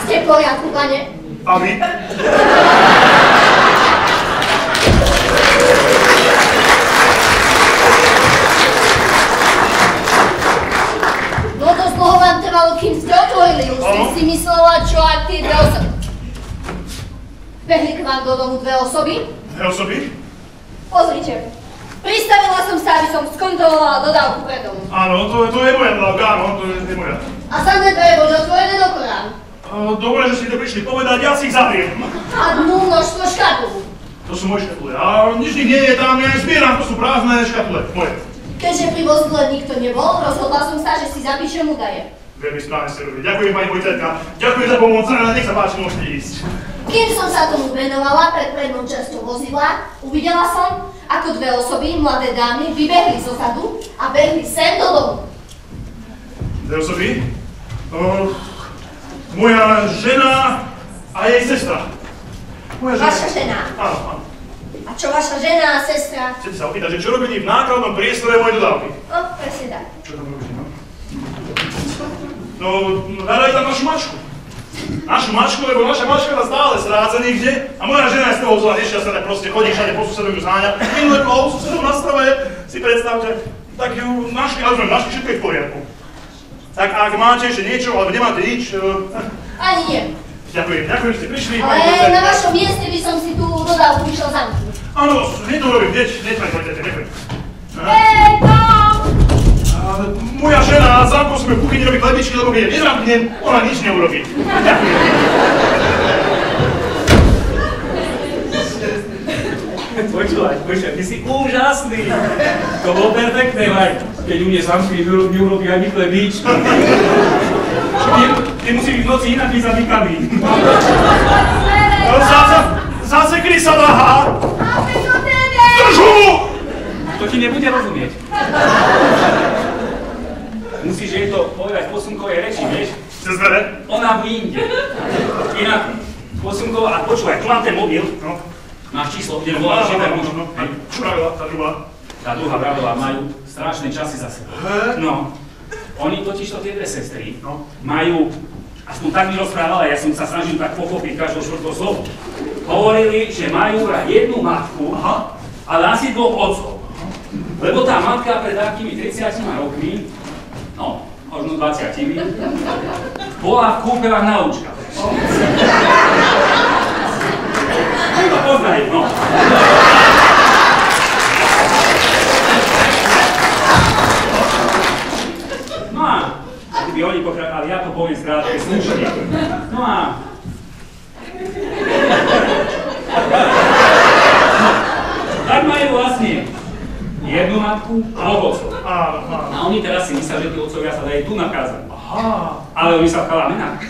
Ste v poriadku, pane? A vy? No dosť dlho vám trvalo, kým ste otvorili. Už ste si myslela, čo ak tie dve osoby... Behli k vám do domu dve osoby? Dve osoby? Pozrite. Pristavila som sa, aby som skontrolovala dodávku pre dom. Áno, to je moja dodávka, áno, to je moja. A zadné dvere boli otvorené do korán. Dobre, že ste to prišli povedať, ja si ich zavriem. A dnu množstvo škatulú. To sú moje škatule. A nič nie je tam, ja ich zbieram, to sú prázdne škatule, moje. Keďže pri vozidle nikto nebol, rozhodla som sa, že si zapíšem údaje. Veľmi správne ste robili. Ďakujem, pani policajtka. Ďakujem za pomoc, nech sa páči, môžete ísť. Kým som sa tomu venovala pred prednou časťou vozidla, uvidela som, ako dve osoby, mladé dámy, vybehli zo zadu a behli sem do domu. Dve osoby? Moja žena a jej sestra. Moja žena. Vaša žena. Áno, áno. A čo vaša žena a sestra? Chcete sa opýtať, že čo robíte v nákladnom priestore mojej dodávky? O, presne tak. Čo tam robíte, no? No, hľadaj tam našu mačku. Našu mačku, lebo naša mačka sa stále stráca niekde a moja žena je z toho zlá nešťastná, tak proste chodí všade po susedovi ju zháňa. Minulé koho susedov na strave, si predstavte, tak ju našli, ale sme našli, všetko je v poriadku. Tak ak máte ešte niečo, alebo nemáte nič... Ani nie. Ďakujem, že ste prišli. Ale na vašom mieste by som si tú dodávku išiel zamknúť. Áno, hneď to urobím, hneď pani policajte, ďakujem. Tom! Moja žena zamkol sme v kuchyni robiť chlebičky, lebo keď je nezamknem, ona nič neurobí. Ďakujem. Počúvaj, ty si úžasný. To bolo perfektné, Maj. Keď u mne zamkli, neurobí ani chlebičky. Ty musí byť v noci inak byť zamykaný. Zase kedy sa dahá? Máme to tebe! Držu! To ti nebude rozumieť. Musíš jej to povedať v posunkovej reči, vieš? Cez dvere? Ona vyjde. Inak posunková, a počúvaj, tu mám ten mobil. No. Máš číslo, kde voláš, že ten muž. Čo pravila, tá druhá? Tá druhá pravila, majú strašné časy za sebou. No. Oni totižto tie dve sestry majú, aspoň tak mi rozprávala, ja som sa snažil tak pochopiť každou štvrtou slovo. Hovorili, že majú jednu matku, ale asi dvoch otcov. Lebo tá matka pred takými 30 rokmi, no, možno 20, bola v kúpeľách na Učkách. To poznajú, no. No a by oni pokračovali, ja to poviem skrátke, slušne. No a... Tak majú vlastne jednu matku a otcov. A oni teraz si myslia, že tí otcovia sa dajú tu nachádzať. Ale oni sa v Kalamenách.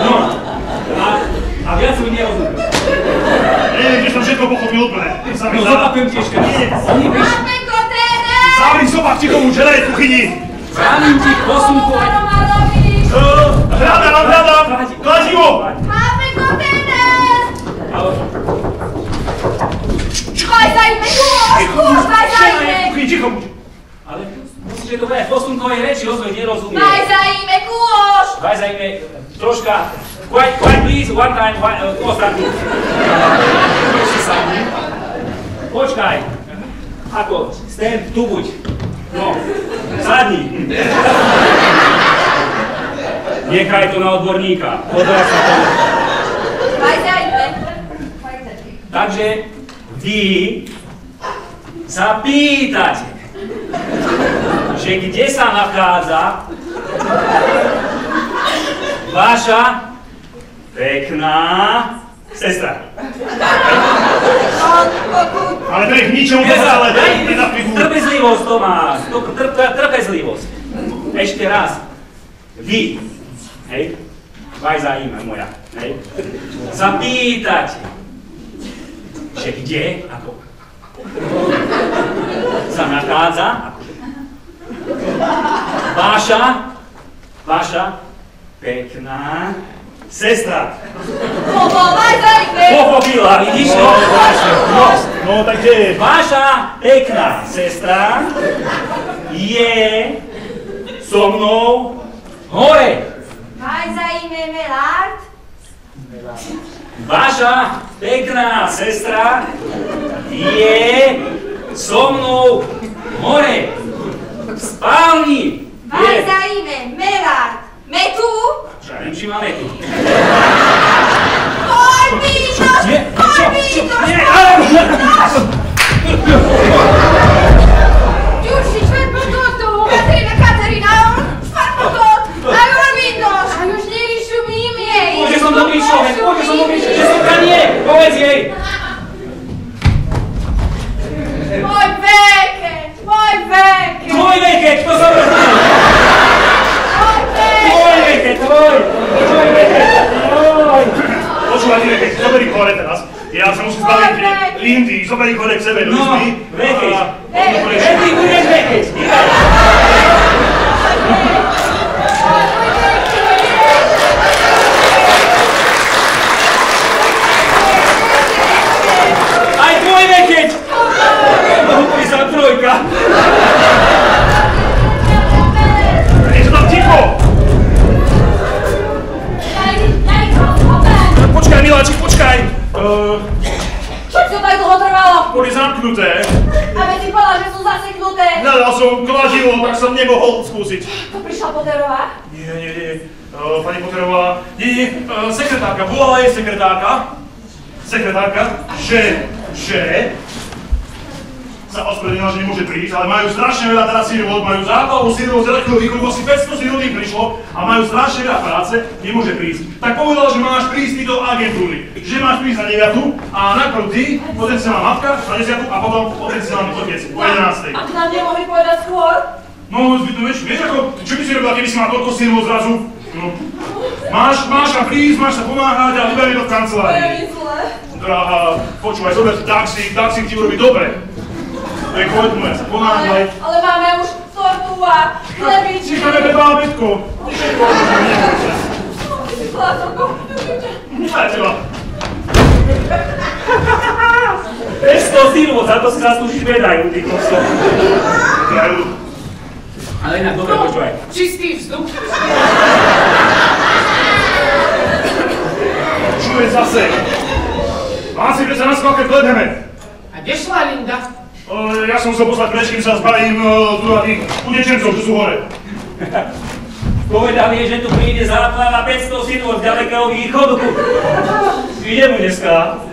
No. A viac mi nerozumiem. Neviem, že som všetko pochopil úplne. No zopakujem tiež krát. Máme koténe! Zavri sopa v tichomu, čo je v kuchyni. Bránim ti posunkovať. Hľadám. Kladivo. Máme koténe! Ale... Vaj zajme, kôž, vaj zajme! Ticho buď. Ale musíte to brať posunkovej reči, ozvej nerozumie. Vaj zajme, kôž! Vaj zajme troška. Quite please, one time, ostatní. Prosím sa. Počkaj. Ako, stand, tu buď. No, sadni. Nechaj to na odborníka. Podľa sa to. Vaj zajme. Takže vy sa pýtate, že kde sa nachádza vaša pekná sestra. Ale to je k ničomu ale nenapriku. Trpezlivosť, Tomáš, trpezlivosť. Ešte raz. Vy, hej, vaj zajíma moja, hej, sa pýtate, že kde, ako sa nachádza, vaša pekná sestra. Vaj zajme! Pochopila, vidíš to? No, tak kde je? Vaša pekná sestra je so mnou hore. Vaj zajme, Melard! Vaša pekná sestra je so mnou hore. V spálni. Vaj zajme, Melard! Metu? Čo ja neviem, či máme tu. Poj víno! Poj víno! Ďurši, čtvrtpototu! Katerina, čtvrtpotot! A już windosz! A już nie szumim jej! Bože, som dobrý človek, že som tam nie. Povedz jej. Mój weket! Tvoj veket, to som rozumel. Tvoj veket. Počúvaj, Veket, zober ich hore teraz. Ja sa musím zbaviť Lindy, zober ich hore k sebe do izby. Veket. Veket. Ty budeš veket. Aj tvoj veket. Bohu sa trojka. Je to tam ticho! Počkaj, miláčik, počkaj! Čo ti to tak dlho trvalo? Boli zamknuté. A veď si povedal, že sú zaseknuté. Hľadal som kladivo, tak som nemohol skúsiť. To prišla Potterová? Nie. Pani Potterová, nie, sekretárka, volala jej sekretárka, že sa ospravedlnila, že nemôže prísť, ale majú strašne veľa teraz sirvot, majú zápalovú sirvot, zelekovú východu, asi 500 sirvot im prišlo a majú strašne veľa práce, nemôže prísť. Tak povedal, že máš prísť ty do agentúry, že máš prísť na 9 a najprv ty, potenciálna matka, na 10 a potom potenciálny otec, o 11. A ty nám nemohli povedať skôr? No, vieš ako, čo by si robila, keby si mal toľko sirvot zrazu? No, máš sa prísť, máš sa pomáhať a vyberaj to v kancelárii. Drahá, počúvaj, zober taxík ti urobí dobre. Poďme sa, pomáhaj. Ale máme už tortu a chlebičky. Číkame bábätko. Aj teba. 500 sirvot, za to si zaslúžiš medajú, ty koso. Ale inak, dobre, počúvaj. Čistý vzduch. Čuj zase. Mám si predsa na skvalke kledeme. A kde šla Linda? Ja som musel poslať preč, kým sa zbavím tu na tých utečencov, čo sú hore. Povedal jej, že tu príde záplava 500 sirvot z ďalekého východu. Ide mu dneska.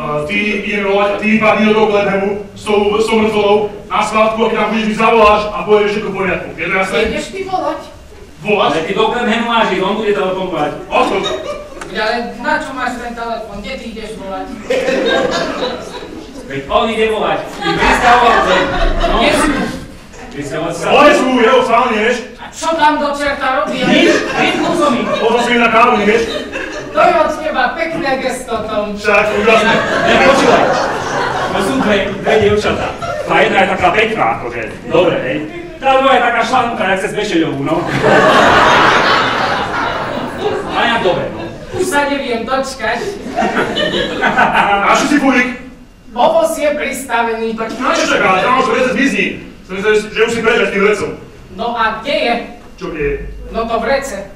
Ty ideme volať, ty vypadni do toho Glenhamu s tou mŕtvolou na svátku, a keď tam budeš, mi zavoláš a povieš všetko v poriadku. Je to jasné? Ideš ty volať? Volať? Ale ty do Glenhamu máš ísť, on bude telefonovať. Odchod. Ale na čo máš ten telefon? Kde ty ideš volať? Veď on ide volať. Ty pristahovalce. No. Pristahovalce sa... Volaj sú, jeho stále nevieš. Čo tam do čerta robí? Nič, vypnul som ich. Pozor si mi na kávu, nevieš. To je od teba pekné gesto, Tom. Však, úžasné. Nepočúvaj. To sú dve dievčatá. Tá jedna je taká pekná, akože. Dobre, hej. Tá druhá je taká šlanka, jak sa z Bešeľovú, no. A nejak dobre, no. Už sa neviem dočkať. A čo si fúrik? Povoz je pristavený. Tak na čo čaká? Tam máš vrece zmizni. Som myslel, že už si prežať tých vrecov. No a kde je? Čo je? No to vrece.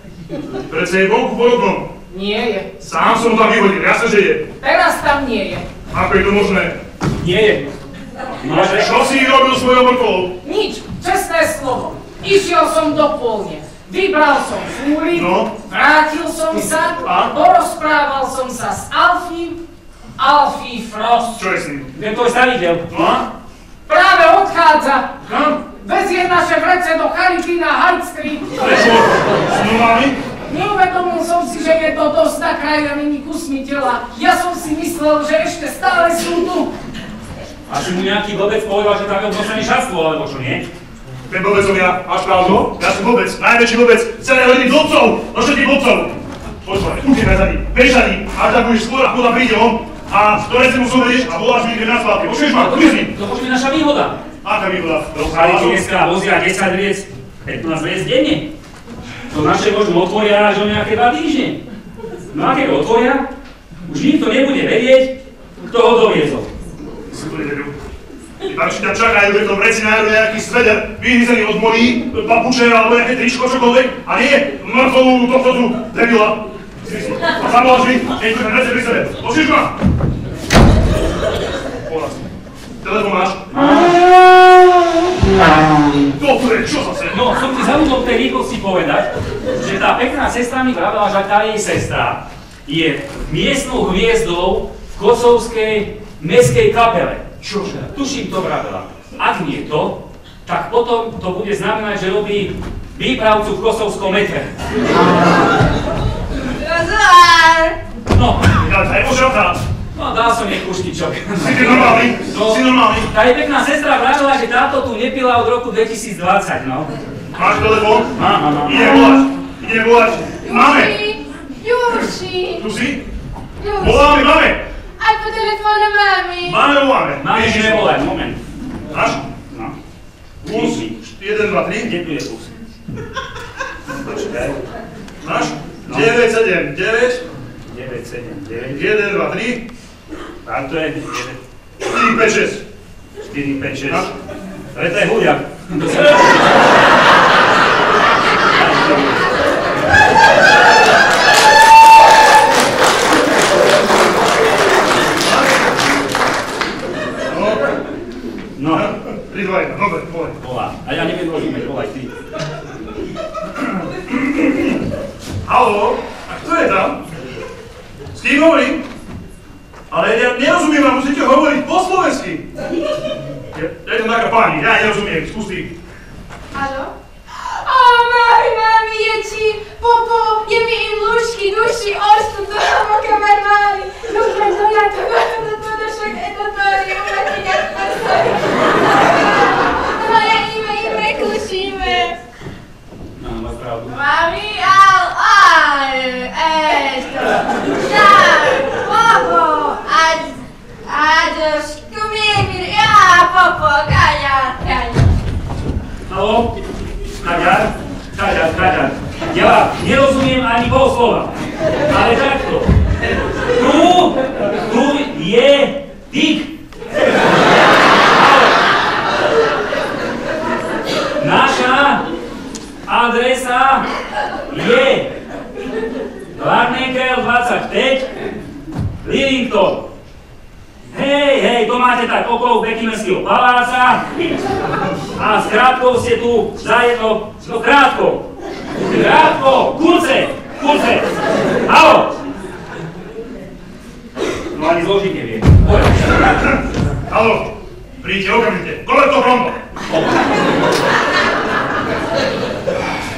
Vrece je vonku pod oknom. Nie je. Sám som ho tam vyhodil, jasne, že je. Teraz tam nie je. Ako je to možné? Nie je. Máš Čo si robil svojou mŕtvolou? Nič. Čestné slovo. Išiel som do polne. Vybral som fúrik, No. vrátil som sa, A? porozprával som sa s Alfím, Alfie Frost. Čo je s ním? Ten tvoj staviteľ. No a? Práve odchádza. Kam? Vezie naše vrece do charity na High Street. Prečo? S normálny? Neuvedomil som si, že je to dosť na krajiny kusmi tela. Ja som si myslel, že ešte stále sú tu. Asi mu nejaký blbec povedal, že tam dostane šatstvo, alebo čo nie? Ten blbec som ja. Máš pravdu? Ja som blbec. Najväčší blbec celej rodiny blbcov. No všetkých blbcov. Počúvaj, utekaj za ním. Bež za ním. Až tak budeš skôr, ako tam príde on. A do rece mu zoberieš a voláš mi, keď na svátky. Počuješ ma? Uj s ním. To môže byť naša výhoda. Aká výhoda? Do charity dneska vozia 10 vriec, 15 vriec denne. To naše možno otvoria až o nejaké 2 týždne. No a keď otvoria, už nikto nebude vedieť, kto ho doviezol. Tam čakajú, že to vreci nájdu nejaký sveder, vyhryzený od molí, papuče alebo nejaké tričko, čokoľvek, a nie mŕtvolu tohto tu debila. A zavoláš mi, keď tu vrece pri sebe. Počuješ ma? Volás. Telefon máš? Dobre, čo zase? No, som ti zabudol v tej rýchlosti povedať, že tá pekná sestra mi pravila, že tá jej sestra je miestnou hviezdou v Kosovskej mestskej kapele. Čože? Tuším to pravila. Ak nie to, tak potom to bude znamenať, že robí výpravcu v kosovskom metre. Rozvár! No, Ja daj požiadať. no dal som jej kuštičok. Si ty normálny? No. Si normálny? Tá jej pekná sestra pravila, že táto tu nepila od roku 2020, no. Máš telefon? Mám. Ideme volať. Máme. Jurši! Tu si? Jurši! Voláme, máme. Aj po telefónu mami! Voláme. Máme ideme volať, moment. Máš? No. Plus 1, 2, 3. Kde tu je plus? Počkaj. Máš? 9, 7, 9. 9, 7, 9. 1, 2, 3. Tak to je 4, 5, 6. 4, 5, 6. Máš? Ale to je huďak. No. 3, 2, 1. Dobre, volaj. Volá. A ja neviem rozumieť, volaj ty. Haló? A kto je tam? S kým hovorím? Ale ja nerozumiem vám, musíte hovoriť po slovensky. Ja idem taká pani, ja nerozumiem, skúsi. Áno? Ó, mami, je ti, popo, je mi im lúžky, duši, ostu, to hlboké mali. Dobre, to ja to však edatórium, a ty ja to moje ime im reklušíme. No, máš pravdu. Mami, esto, popo, popo, kaďa. Haló? Kaďar. Ja nerozumiem ani pol slova. Ale takto. Tu je Dick. Naša adresa je Larnekel 25, Livington. Hej, to máte tak okolo Beckinghamského paláca a s krátkou ste tu zajedno, no krátko, kurce, halo. No ani zložiť neviem. Haló, príďte okamžite. Koleto pronto.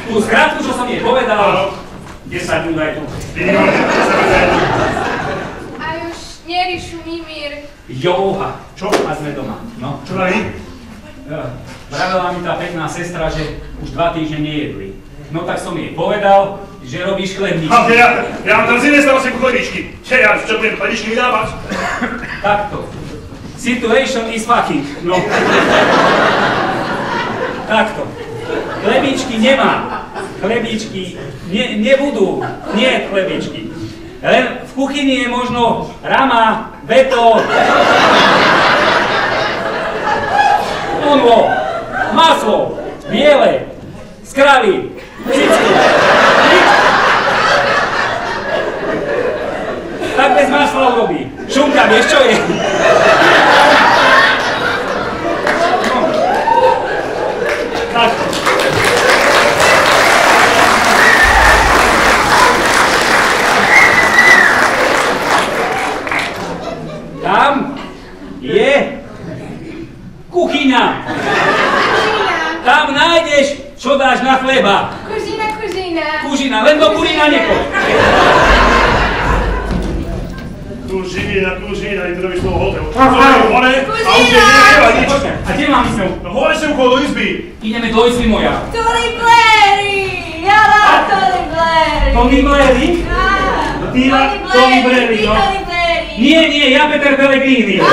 Tú skratku, čo som jej povedal, 10 minút aj tu. A už nerišu Mimír. Jóha. Čo? A sme doma. No. Čo dají? Pravila mi tá pekná sestra, že už 2 týždne nejedli. No tak som jej povedal, že robíš chlebničky. Ja mám tam z inej starosti ku chlebičky. Čo budem chlebičky vydávať? Takto. Situation is fucking. No. Takto. Chlebičky nemám. Chlebičky nebudú. Nie chlebičky. Len v kuchyni je možno rama, beto, unvo, maslo, biele, z kravy, cicky. Tak bez masla urobí. Šunka, vieš čo je? No. Tak. Tam je kuchyňa. Tam nájdeš, čo dáš na chleba. Kužina. Kužina, len do kurina nepoď. Kužina, ty robíš toho hotelu. Hore, a už je nevieva nič. A kde mám ísť? No hore sem okolo do izby. Ideme do izby moja. Tony Blairi! Ja mám Tony Blairi! Tony Blairi? Ty Tony Blairi, no. Tony Blairi! Nie, ja Peter Pellegrini.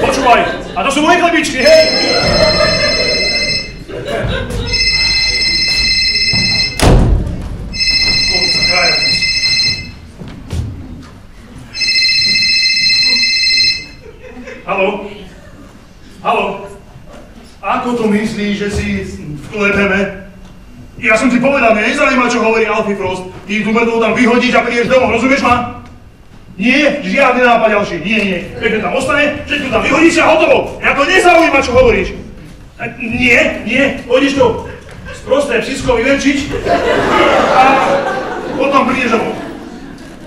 Počúvaj, a to sú moje chlebičky, hej! Komu sa kraja dnes? Haló? Ako to myslíš, že si vklepeme? Ja som ti povedal, mňa nezaujíma, čo hovorí Alfie Frost. Ty tú mŕtvu tam vyhodíš a prídeš domov, rozumieš ma? Nie, žiadny nápad ďalší, nie. Pekne tam ostane, všetko tam vyhodíš a hotovo. Ja to nezaujíma, čo hovoríš. Nie, pôjdeš to sprosté psisko vyvenčiť a potom prídeš domov.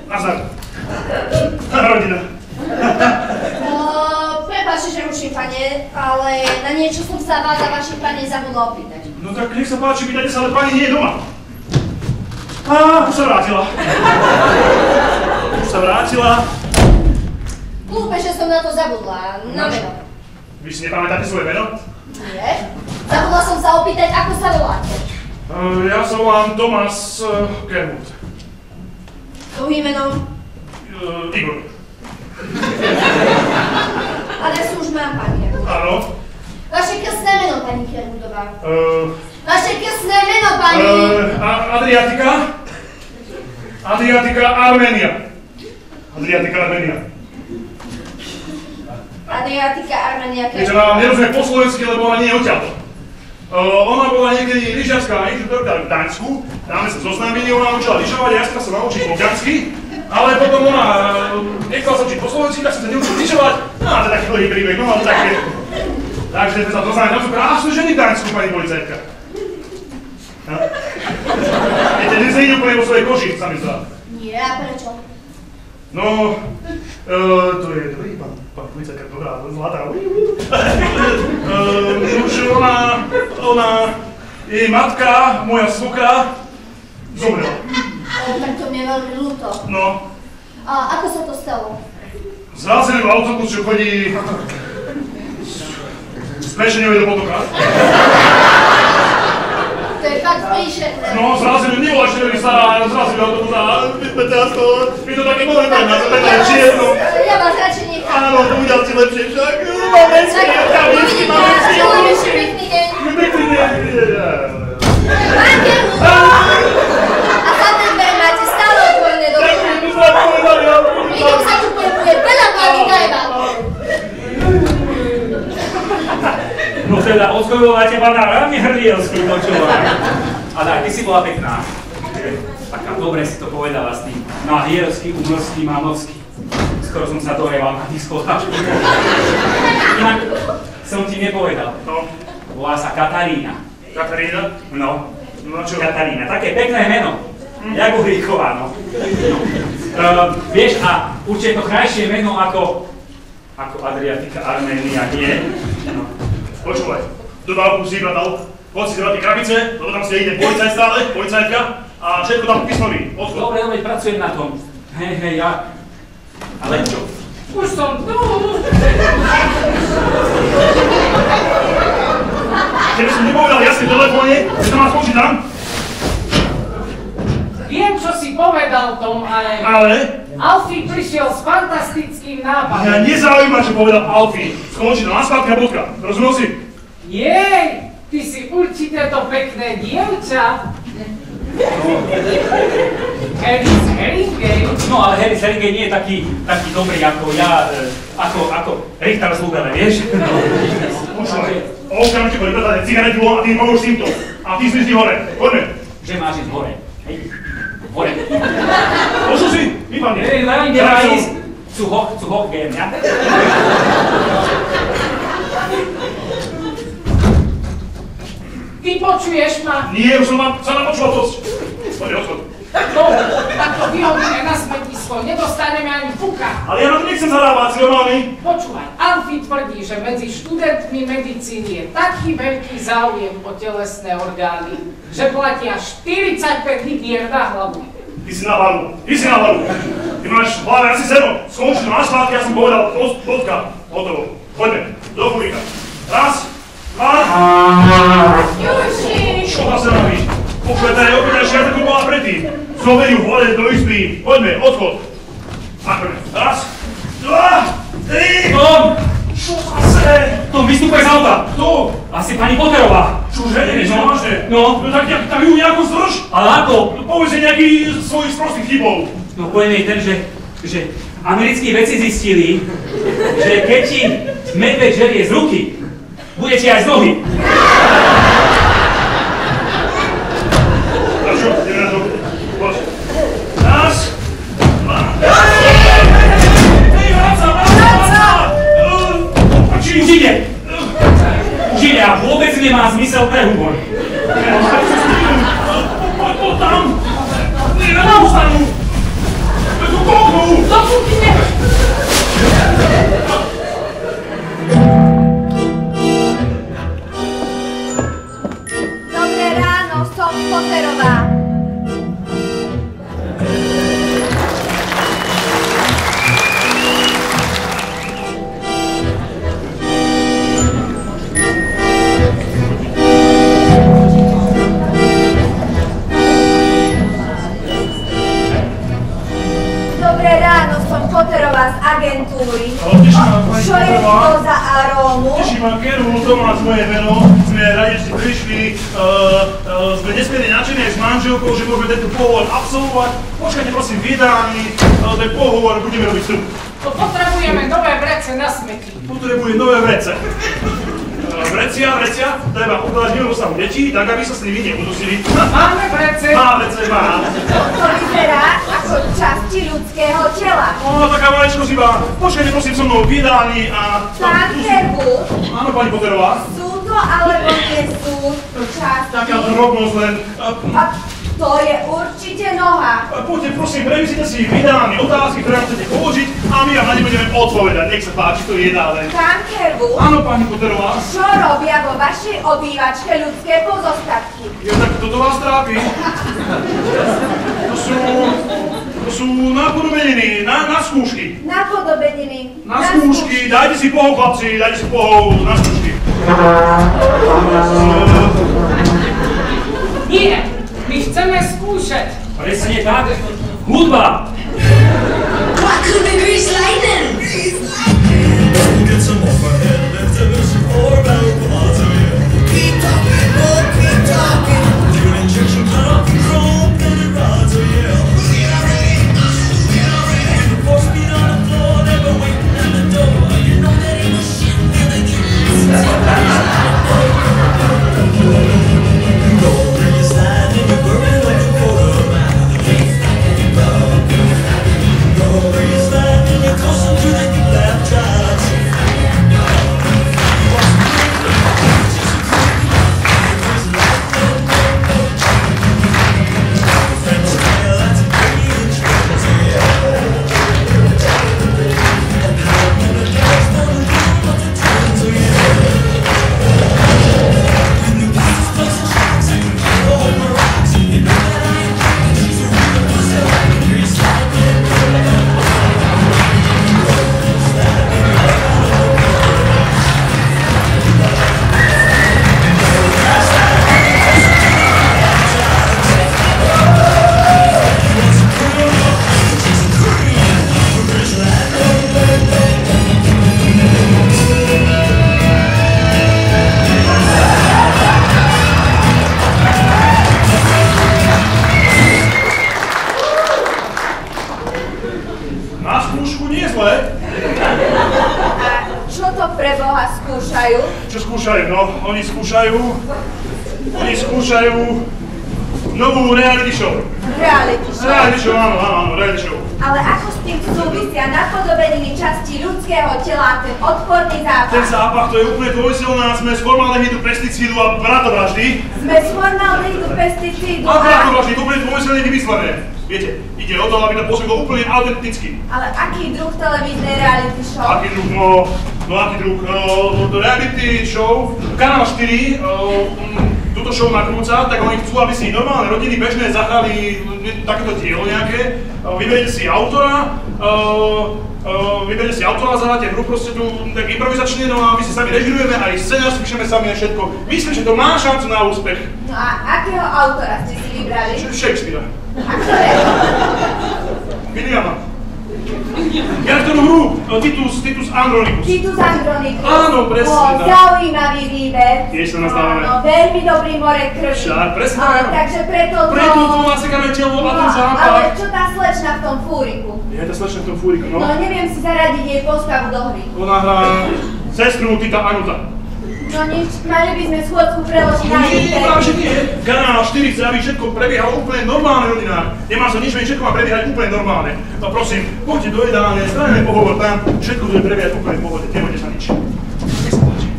Nazdar. Rodina. Prepáčte, že ruším, pane, ale na niečo som sa vás a vašich pani zabudla opýtať. No tak nech sa páči, pýtajte sa, ale pani nie je doma. Už sa vrátila. Hlúpe, že som na to zabudla, na meno. Vy si nepamätáte svoje meno? Nie. Zabudla som sa opýtať, ako sa voláte. Ja sa volám Thomas Kermut. Druhým menom? Igor. Adresu už mám, pani. Áno. Vaše krstné meno, pani Kermutová. Vaše krstné meno, pani! Adriatika, Arménia. Viete, ona nerozumie po slovensky, lebo ona nie je odtiaľto. Ona bola niekedy lyžiarská inštruktorka v Gdaňsku, dáme sa zoznámili, ona učila lyžovať, ja sa naučiť po gdaňsky, ale potom ona nechcela sa učiť po slovensky, tak som sa neučil lyžovať, no a to je taký dlhý príbeh, no ale také. Takže sme sa zoznámili, tam sú krásne ženy v Gdaňsku, pani policajtka. Viete, dnes nejde úplne vo svojej koži, sa mi zdá. Nie, a prečo? No, to je dobrý pán policajtka, dobrá, zlatá. Už ona, jej matka, moja svokra, zomrela. Tak to mne veľmi ľúto. No. A ako sa to stalo? Zrázený autobus, čo chodí z Pešeňovej do Potoka. To je fakt príšerné. No, zrazený, nebola ešte veľmi stará, zrazený autobus a je to také momentálne, to také čierno. Ja vás radšej nechám. Áno, to udial si lepšie však. Momentsky, Dovidíte, pekný deň. Pekný deň. Pán Kermut! A za ten ber máte stále otvorené do Vidím sa tu bude veľa mladých gajbal. No teda, odchodováte pána veľmi hrdielský, počúvaj. A tak, ty si bola pekná. Taká dobre si to povedala s tým nahierský, umorský, mámovský. Skoro som sa dohreval na tých schodách. Inak som ti nepovedal. No, Volá sa Katarína. Katarína? No, No čo? Katarína. Také pekné meno. Jak Uhríková, no. Vieš, a určite to krajšie meno ako Adriatika, Arménia, nie? No. Počúvaj, dodávku si bratal, poď si zbrať tie krabice, lebo tam ste ide policajt stále, policajtka a všetko tam písmoví. Odchod. Dobre, pracujem na tom. Hej, ja... Ale čo? Už som tu. Keby som nepovedal jasne v telefóne, že tam má skončiť tam. Viem, čo si povedal, Tom, ale... Ale Alfie prišiel s fantastickým nápadom. mňa nezaujíma, čo povedal Alfie. Skončí to na spátke a bodka. Rozumel si? Jej, ty si určite to pekné dievča. Harris Herringay. No, ale Harris Herringay nie je taký dobrý ako ja, ako Richter z Lugana, vieš? Počúvaj, okamžite boli predané cigarety von a ty mi pomôž s týmto. A ty zmizni hore. Poďme. Že máš ísť hore. Hej, hore. Pošli si, vypadne. Hej, nemáš ísť. Zu hoch gehen, ja? Vypočuješ ma? Nie, už som sa napočúval dosť. Poďme, odchod. No, tak to vyhodíme na smetisko, nedostaneme ani fuka. Ale ja na to nechcem zarábať, si normálny. Počúvaj, Alfie tvrdí, že medzi študentmi medicíny je taký veľký záujem o telesné orgány, že platia 45 libier na hlavu. Ty si na hlavu. Ty máš v hlave asi zero. Skončí to na špátky, ja som povedal, bodka, hotovo. Poďme, do fúrika. Raz, dva. Juši! Čo tam sa robíš? Počúvaj, tady opäť aj šiatek bola predtým. Zoberi ju hore do izby. Poďme, odchod. Takhle. Raz, dva, tri. Tom! Čo zase? Tom, vystupuje z auta. Kto? Asi pani Potterová. Čože, nevieš, vážne? No. No tak ju nejako zdrž. Ale ako? No povedz jej nejaký svojich sprostých chybov. No poviem jej ten, že americkí vedci zistili, že keď ti medveď žerie z ruky, bude ti aj z nohy. A čo? Ideme na to. Poď. Raz, dva. Hej, vráca! Už ide a vôbec nemá zmysel pre humor. Poď tam! Nie, na tú stranu! To je tu koknu! Do kuchyne! Dobré ráno, som Potterová. Dobré ráno, som Potterová z agentúry. Čo je to za arómu? Teší ma Keru, to má svoje meno. Sme radi, že ste prišli. Sme nesmierne nadšení aj s manželkou, že môžeme tento pohovor absolvovať. Počkajte prosím v jedálni, ten pohovor budeme robiť tu. To potrebujeme nové vrece na smeti. Potrebuje nové vrece. Vrecia, treba ukladať mimo dostavu detí, tak aby sa s nimi neudusili. Máme vrece. Má vrece, má. To vyzerá ako časti ľudského tela. No, taká maličkosť iba. Počkajte prosím so mnou v jedálni a... Pán Kerwood, Áno, pani Potterová. sú to alebo nie sú časti? Taká drobnosť len. A to je určite noha. Poďte prosím, premyslite si v jedálni otázky, ktoré nám chcete položiť a my vám na ne budeme odpovedať. Nech sa páči, to je jedálne. Pán Kerwood, Áno, pani Potterová. čo robia vo vašej obývačke ľudské pozostatky? Ja, tak toto vás trápi. To sú napodobeniny, na skúšky. Napodobeniny. Na skúšky, dajte si pohov, chlapci, dajte si pohov na skúšky. Nie, my chceme skúšať. Presne tak. Hudba! What could be grease lightning? Get some off my head, if there is more about water. Keep talking, oh, keep talking. Do an injection, cut off control, get it right, so yeah. Get ready, with the force speed on the floor, never waiting at the door. You know that ain't no shit, really gas. You go where you slide and you're burning like a quarter mile. Go where you slide and you're coasting through the left drive. skúšajú? Čo skúšajú? No, oni skúšajú novú reality show. Reality show. Reality show, áno, reality show. Ale ako s tým súvisia napodobeniny časti ľudského tela ten odporný zápach? Ten zápach, to je úplne dvojsilná smes formaldehydu, pesticídu a bratovraždy. Sme z formaldehydu, pesticídu A bratovraždy, to úplne dvojsilne vymyslené. Viete, ide o to, aby to pôsobilo úplne autenticky. Ale aký druh televíznej reality show? Aký druh? No aký druh? Reality show, Kanál 4, túto show nakrúca, tak oni chcú, aby si normálne rodiny bežné zahrali takéto dielo nejaké. Vyberiete si autora, zahráte hru proste tu tak improvizačne, no a my si sami režirujeme, aj scenár spíšeme sami a všetko. Myslím, že to má šancu na úspech. No a akého autora ste si vybrali? Shakespearea. A ktorého? Williama. Ja ktorú hru? Titus Andronicus. Titus Andronicus. Áno, presne. Zaujímavý výber. Tiež sa nazdávame. Áno, veľmi dobrý more krvi. Však, presne. Takže preto to nasekáme telo a ten zápach. Ale čo tá slečna v tom fúriku? Je tá slečna v tom fúriku, no. No neviem si zaradiť jej postavu do hry. Ona hrá sestru Tita Anuta. No nič, mali by sme schôdzku preložiť na Nie, práve že nie. Kanál 4 chce, aby všetko prebiehalo úplne normálne, rodinách. Nemá sa nič meniť, všetko má prebiehať úplne normálne. No prosím, poďte do jedálne, spravíme pohovor tam, všetko bude prebiehať úplne v pohode, nebojte sa nič. Nech sa páči.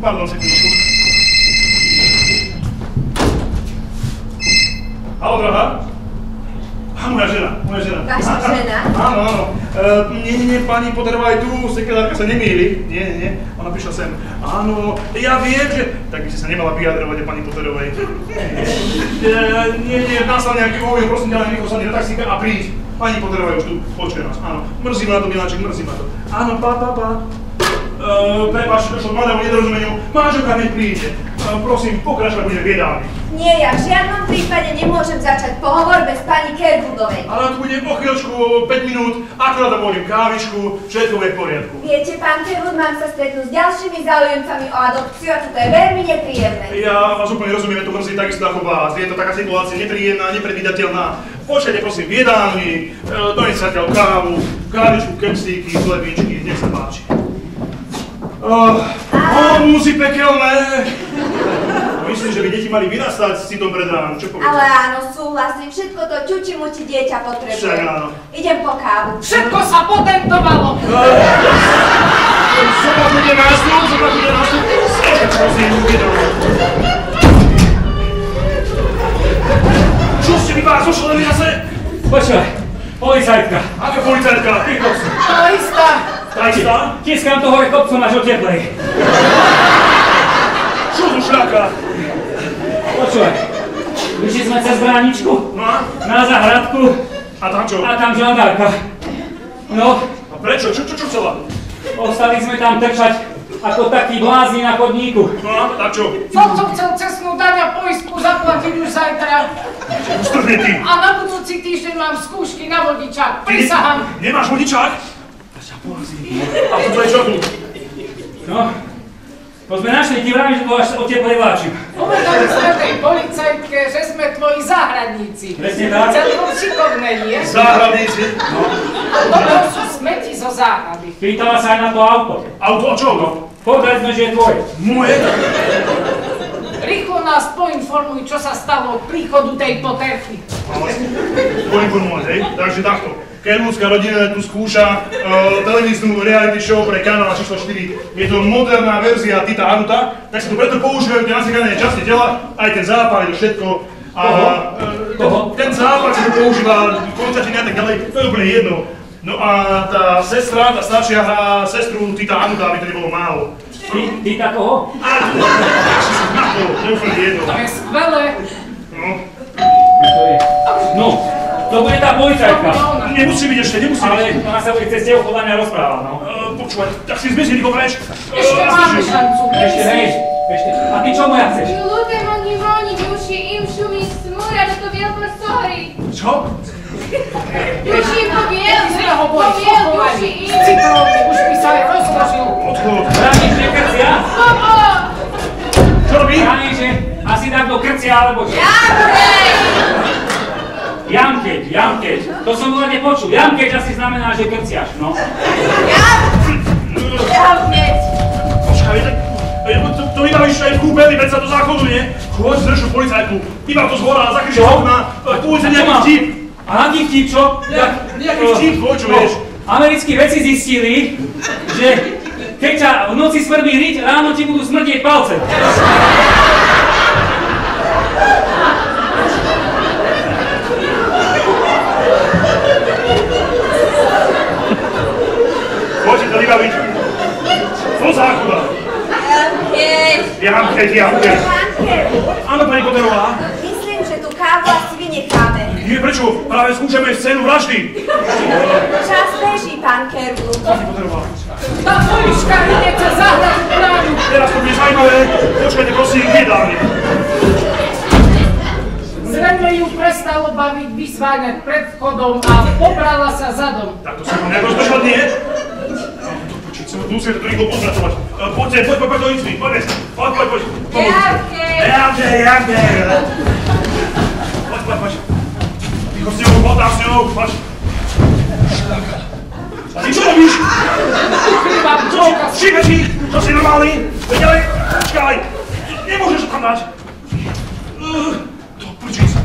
Pardon, sekundičku. Haló, drahá? Moja žena. Vaša žena? Áno. Nie, pani Potterová je tu, sekretárka sa nemýli. Nie, ona prišla sem. Áno, ja viem, že... Tak by si sa nemala vyjadrovať o pani Potterovej. Nie, dá sa nejaký úvoj, prosím ťa, len rýchlo sadni do taxíka a príď. Pani Potterová je už tu, počkaj nás, áno. Mrzí ma to, Miláček, mrzí ma to. Áno, pa. Prepáč, došlo k malému nedorozumeniu. Manželka hneď príde. Prosím, pokračovať budeme v jedálni. Nie, ja v žiadnom prípade nemôžem začať pohovor bez pani Kerwoodovej. Ale tu bude po chvíľočku, 5 minút, akorát dovolím kávičku, všetko je v poriadku. Viete, pán Kerwood, mám sa stretnúť s ďalšími záujemcami o adopciu a toto je veľmi nepríjemné. Ja vás úplne rozumiem, to mrzí takisto ako vás. Je to taká situácia nepríjemná, nepredvídateľná. Počkajte prosím v jedálni, doneď sa kávu, kávičku, kepsíky, chlebíčky, nech sa páči. Musí pekelné! Myslím, že by deti mali vyrastať s citom pred ránom, čo poviete? Ale áno, súhlasím, všetko to ťuči-muči dieťa potrebuje. Však áno. Idem po kávu. Všetko sa potentovalo! Zopa bude nástup! Prosím, vydám. Čo ste mi vás zošleli zase? Počkaj, policajtka. Aká policajtka? Ty kokso. To istá! Tá istá? Tiskám to hore kopcom až o teplej. Čo tu šľaka? Počúvaj, vyšli sme cez bráničku, No a? na záhradku A tam čo? a tam žandárka. No, A prečo? Čo chcela? ostali sme tam trčať ako takí blázni na chodníku. No a? Tak čo? To, co chcel cestnú daň a poistku zaplatiť už zajtra. Strhne ty! A na budúci týždeň mám skúšky na vodičák. Prisahám. Nemáš vodičák? A to je čo tu? No, to sme našli, ti vravím, že to až o teplej vláčim. Povedali sme tej policajtke, že sme tvoji záhradníci. Presne tak. Celkom šikovné, nie? Záhradníci. A toto sú smeti zo záhrady. Pýtala sa aj na to auto. Auto a čo? No? Povedali sme, že je tvoje. Moje? Rýchlo nás poinformuj, čo sa stalo od príchodu tejto terchy. Poinformovať, hej? Takže takto. Kerwoodská rodina tu skúša televíznu reality show pre kanál číslo 4. Je to moderná verzia Tita Anuta, tak sa tu preto používajú tie nasekané časti tela, aj ten zápal, je to všetko. A ten zápal sa tu používa, koncertiny a tak ďalej, to je úplne jedno. No a tá sestra, tá staršia hrá sestru Tita Anuta, aby to nebolo málo. Tita koho? To je úplne jedno. To je skvelé. No, to bude tá policajtka. Nemusí byť ešte, nemusí byť. Ale ona sa bude cez teho podľa mňa rozprávať, no. Počúvaj, tak si zmizli, Niko, preč. Ešte máme šancu. Ešte, hej, ešte. A ty čo moja chceš? Ľudem oni voní duši, im šumí smúra, že to veľko sohrí. Čo? Duši poviel duši im. Citróny, už by sa aj rozložil. Odchod. Brániš, že krcia? Popo! Čo robí? Brániš, že asi tak do krcia, alebo čo? Jamrej! Jamke ti. Jamkeč. To som bol nepočul. Jamkeč asi znamená, že krciaš, no. Jamkeč. Počkaj, to vybavíš aj v kúpeli, veď sa do záchodu, nie? Choď zršu policajtku, iba to zhora, zakryš okna, pôjde nejaký vtip. A aký vtip, čo? Nejaký vtip, tvoj, čo vieš? Americkí vedci zistili, že keď ťa v noci svrbí riť, ráno ti budú smrdieť palce. Poďte to vybaviť. Do záchoda. Jamkeč. Áno, pani Potterová. Myslím, že tú kávu asi vynecháme. Nie, prečo? Práve skúšame scénu vraždy. Čas beží, pán Kerwood. Pani Potterová. Tá polička ide cez záhradu bránu. Teraz to bude zaujímavé. Počkajte, prosím, vydávne. Zrejme ju prestalo baviť vyzváňať pred vchodom a pobrala sa za dom. Tak to sa vám nejako zdržať, nie? Musíme to rýchlo pozracovať. Poďte, poď do izby, poď. Jamkeč. Poď. Ticho s ňou, poď s ňou, poď. A ty čo robíš? Čo? Šípeš ich? Čo si normálny? Ďalej, počkaj. Nemôžeš to tam dať. To prčí sa.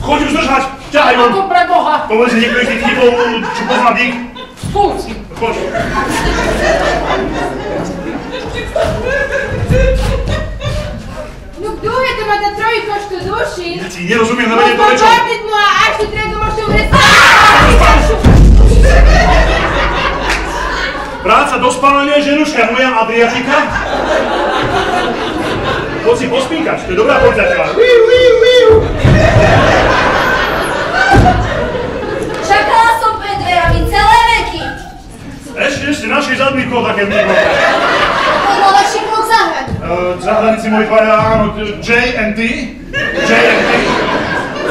Choď ju zdržať. Ťahaj ju. Ako pre Boha. Povedz si niektorých tých typov, čo poznám ich. Skúsi. Choď. Ну кто это моя тройка, что души? Ja ti nerozumiem, lebo je to niečo. Ну а что треба, может, умереть? Práca do spálne, ženuška moja Adriatika. Poď si pospínkať, to je dobrá policajtka. Čakala som pred dverami celé veky. Ešte našli zadný kód, také mníko. Podľa vašich rúk zahrad. Zahradníci moji dvaja, áno, J&T.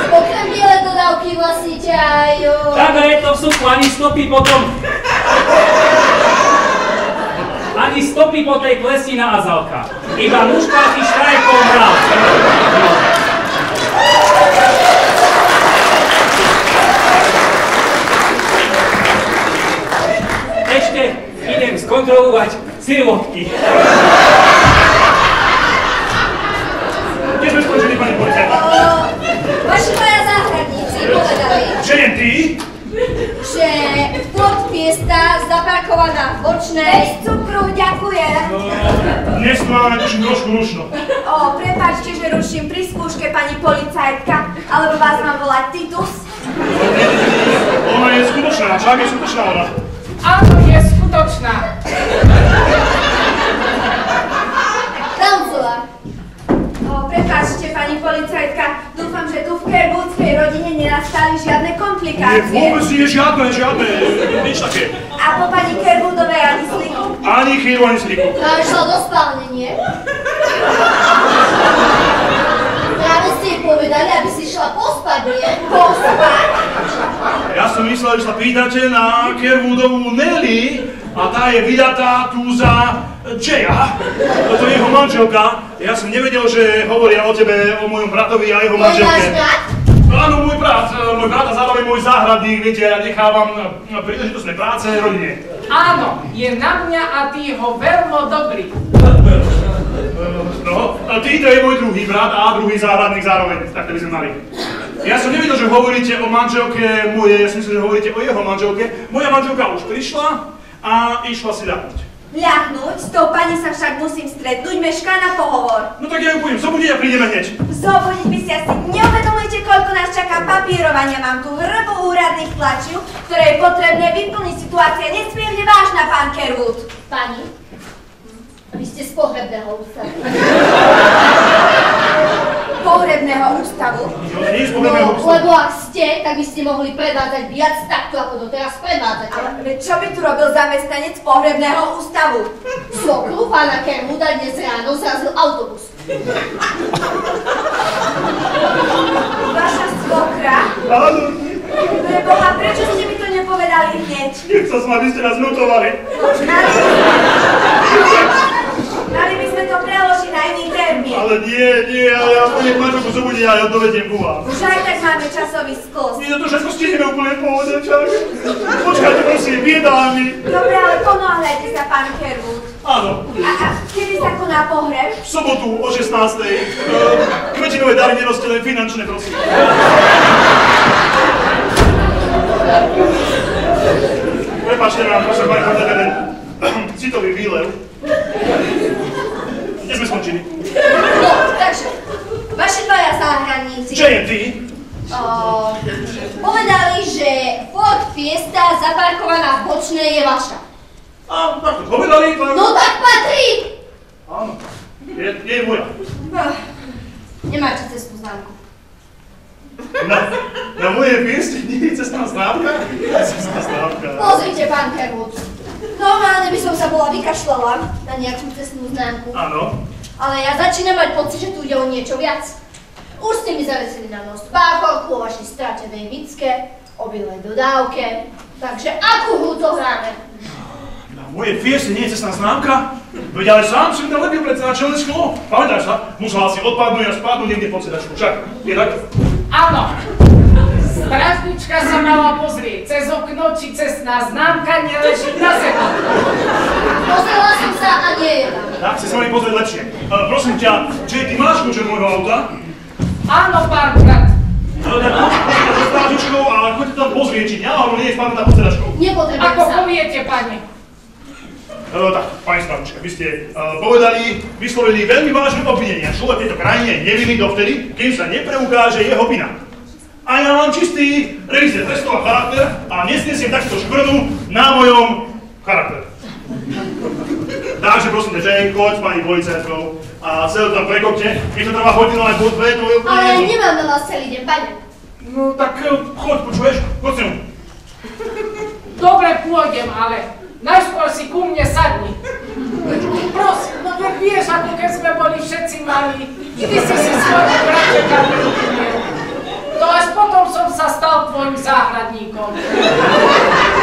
Okrem biele dodávky vlastníte aj... Tak a je to v súku, ani stopy potom. Ani stopy po tej klesni na Azalka. Iba muškáky štrajkov mrav. Ešte idem skontrolovať sirovatky. Kde sme skončili, pani policajtka? Vaši dvaja záhradníci povedali, J&T? že Ford Fiesta zaparkovaná v bočnej... Bez cukru, ďakujem. Dnes máme tuším trošku rušno. Prepáčte, že ruším pri skúške, pani policajtka, alebo vás mám volať Titus. Ona je skutočná, čak je skutočná ona. Áno, je skutočná. Kancelár. Prepáčte, pani policajtka, dúfam, že tu v Kerwoodskej rodine nenastali žiadne Nie, komplikácie. vôbec nie, žiadne, nič také. A po pani Kerwoodovej ani sliku? Ani chýru, ani sliku. Práve šla do spálne, nie? Práve ste jej povedali, aby si šla pospať, nie? Pospať? Ja som myslel, že sa pýtate na Kerwoodovú Nelly a tá je vydatá tu za Jaya. To je jeho manželka. Ja som nevedel, že hovoria o tebe, o mojom bratovi a jeho manželke. To je váš brat? Áno, môj brat a zároveň môj záhradník, viete, ja nechávam príležitostné práce rodine. Áno, je na mňa a ty ho veľmi dobrý. No, a týto je môj druhý brat a druhý záhradník zároveň, tak to by sme mali. Ja som nevedel, že hovoríte o manželke mojej, ja som myslel, že hovoríte o jeho manželke. Moja manželka už prišla a išla si ľahnuť. Ľahnuť? S tou pani sa však musím stretnúť, mešká na pohovor. No tak ja ju budem zobudiť a prídeme hneď. Zobudiť by si asi neuvedomujete, koľko nás čaká papírovania. Mám tu hrbu úradných tlačiv, ktoré je potrebné vyplniť. Situácia nesmierne vážna, pán Kerwood. Pani, vy ste z pohrebného ústavu. Pohrebného ústavu? Nie z pohrebného ústavu. Lebo ak ste, tak by ste mohli predvádzať viac takto, ako doteraz predvádzate. Ale čo by tu robil zamestnanec pohrebného ústavu? Svokru pána Kerwooda dnes ráno zrazil autobus. Vaša svokra? Áno. Preboha, prečo ste mi to nepovedali hneď? Nechcel som, aby ste nás nutovali. Mali by sme to preložiť na iný termín. Ale nie, ja pôjdem manželku zobudiť a ja dovediem ku vám. Už aj tak máme časový skos. Nie, to všetko stihneme úplne v pohode, čak. Počkajte, prosím, v jedálni. Dobre, ale ponáhľajte sa, pán Kerwood. Áno. A kedy sa koná pohreb? V sobotu o 16:00. Kvetinové dary nenoste, len finančné, prosím. Prepáčte nám, prosím, pani Horda, ten citový výlev. Kde sme skončili? No, takže, vaši dvaja záhradníci Čo je ty? povedali, že Ford Fiesta zaparkovaná v bočnej je vaša. A, tak to povedali, to... No tak patrí! Áno, je moja. Nemáte cestnú známku. Na mojej Fieste nie je cestná známka? Cestná známka. Pozrite, pán Kerwood. Normálne by som sa bola vykašľala na nejakú cestnú známku. Áno. Ale ja začínam mať pocit, že tu ide o niečo viac. Už ste mi zavesili na nos pácholku o vašej stratenej micke, o bilej dodávke. Takže akú hru to hráme? Na mojej Fieste nie je cestná známka? Veď ale sám som tam lepil predsa na čelné sklo. Pamätáš sa? Musela si odpadnúť a spadnúť niekde pod sedačku. Však, je tak? Áno. Strážnička sa mala pozrieť cez okno, či cestná známka neleží na zemi. Pozrela som sa a nie je tam. Tak, si sa mali pozrieť lepšie. Prosím ťa, či ty máš kľúče môjho auta? Áno, pán brat. Tak poďte so strážničkou a choďte tam pozrieť, či náhodou nie je spadnutá pod sedačkou. Nepotrebujem Ako sa. poviete, pani. Tak, pani strážnička, vy ste vyslovili veľmi vážne obvinenia. Človek v tejto krajine je nevinný dovtedy, kým sa nepreukáže jeho vina. A ja mám čistý revízier trestov a charakter a nesnesiem takto škvrnu na mojom charaktere. Takže prosím ťa, Jane, choď s pani policajtkou a celé tam prekopte. Keď to trvá hodinu aj po dve, to je úplne... Ale nemám na vás celý deň, pane. No tak choď, počuješ? Choď s ňou. Dobre pôjdem, ale najskôr si ku mne sadni. Prosím, no tak vieš, ako keď sme boli všetci malí. Ty si svojho bračeka vyučil. To až potom som sa stal tvojim záhradníkom.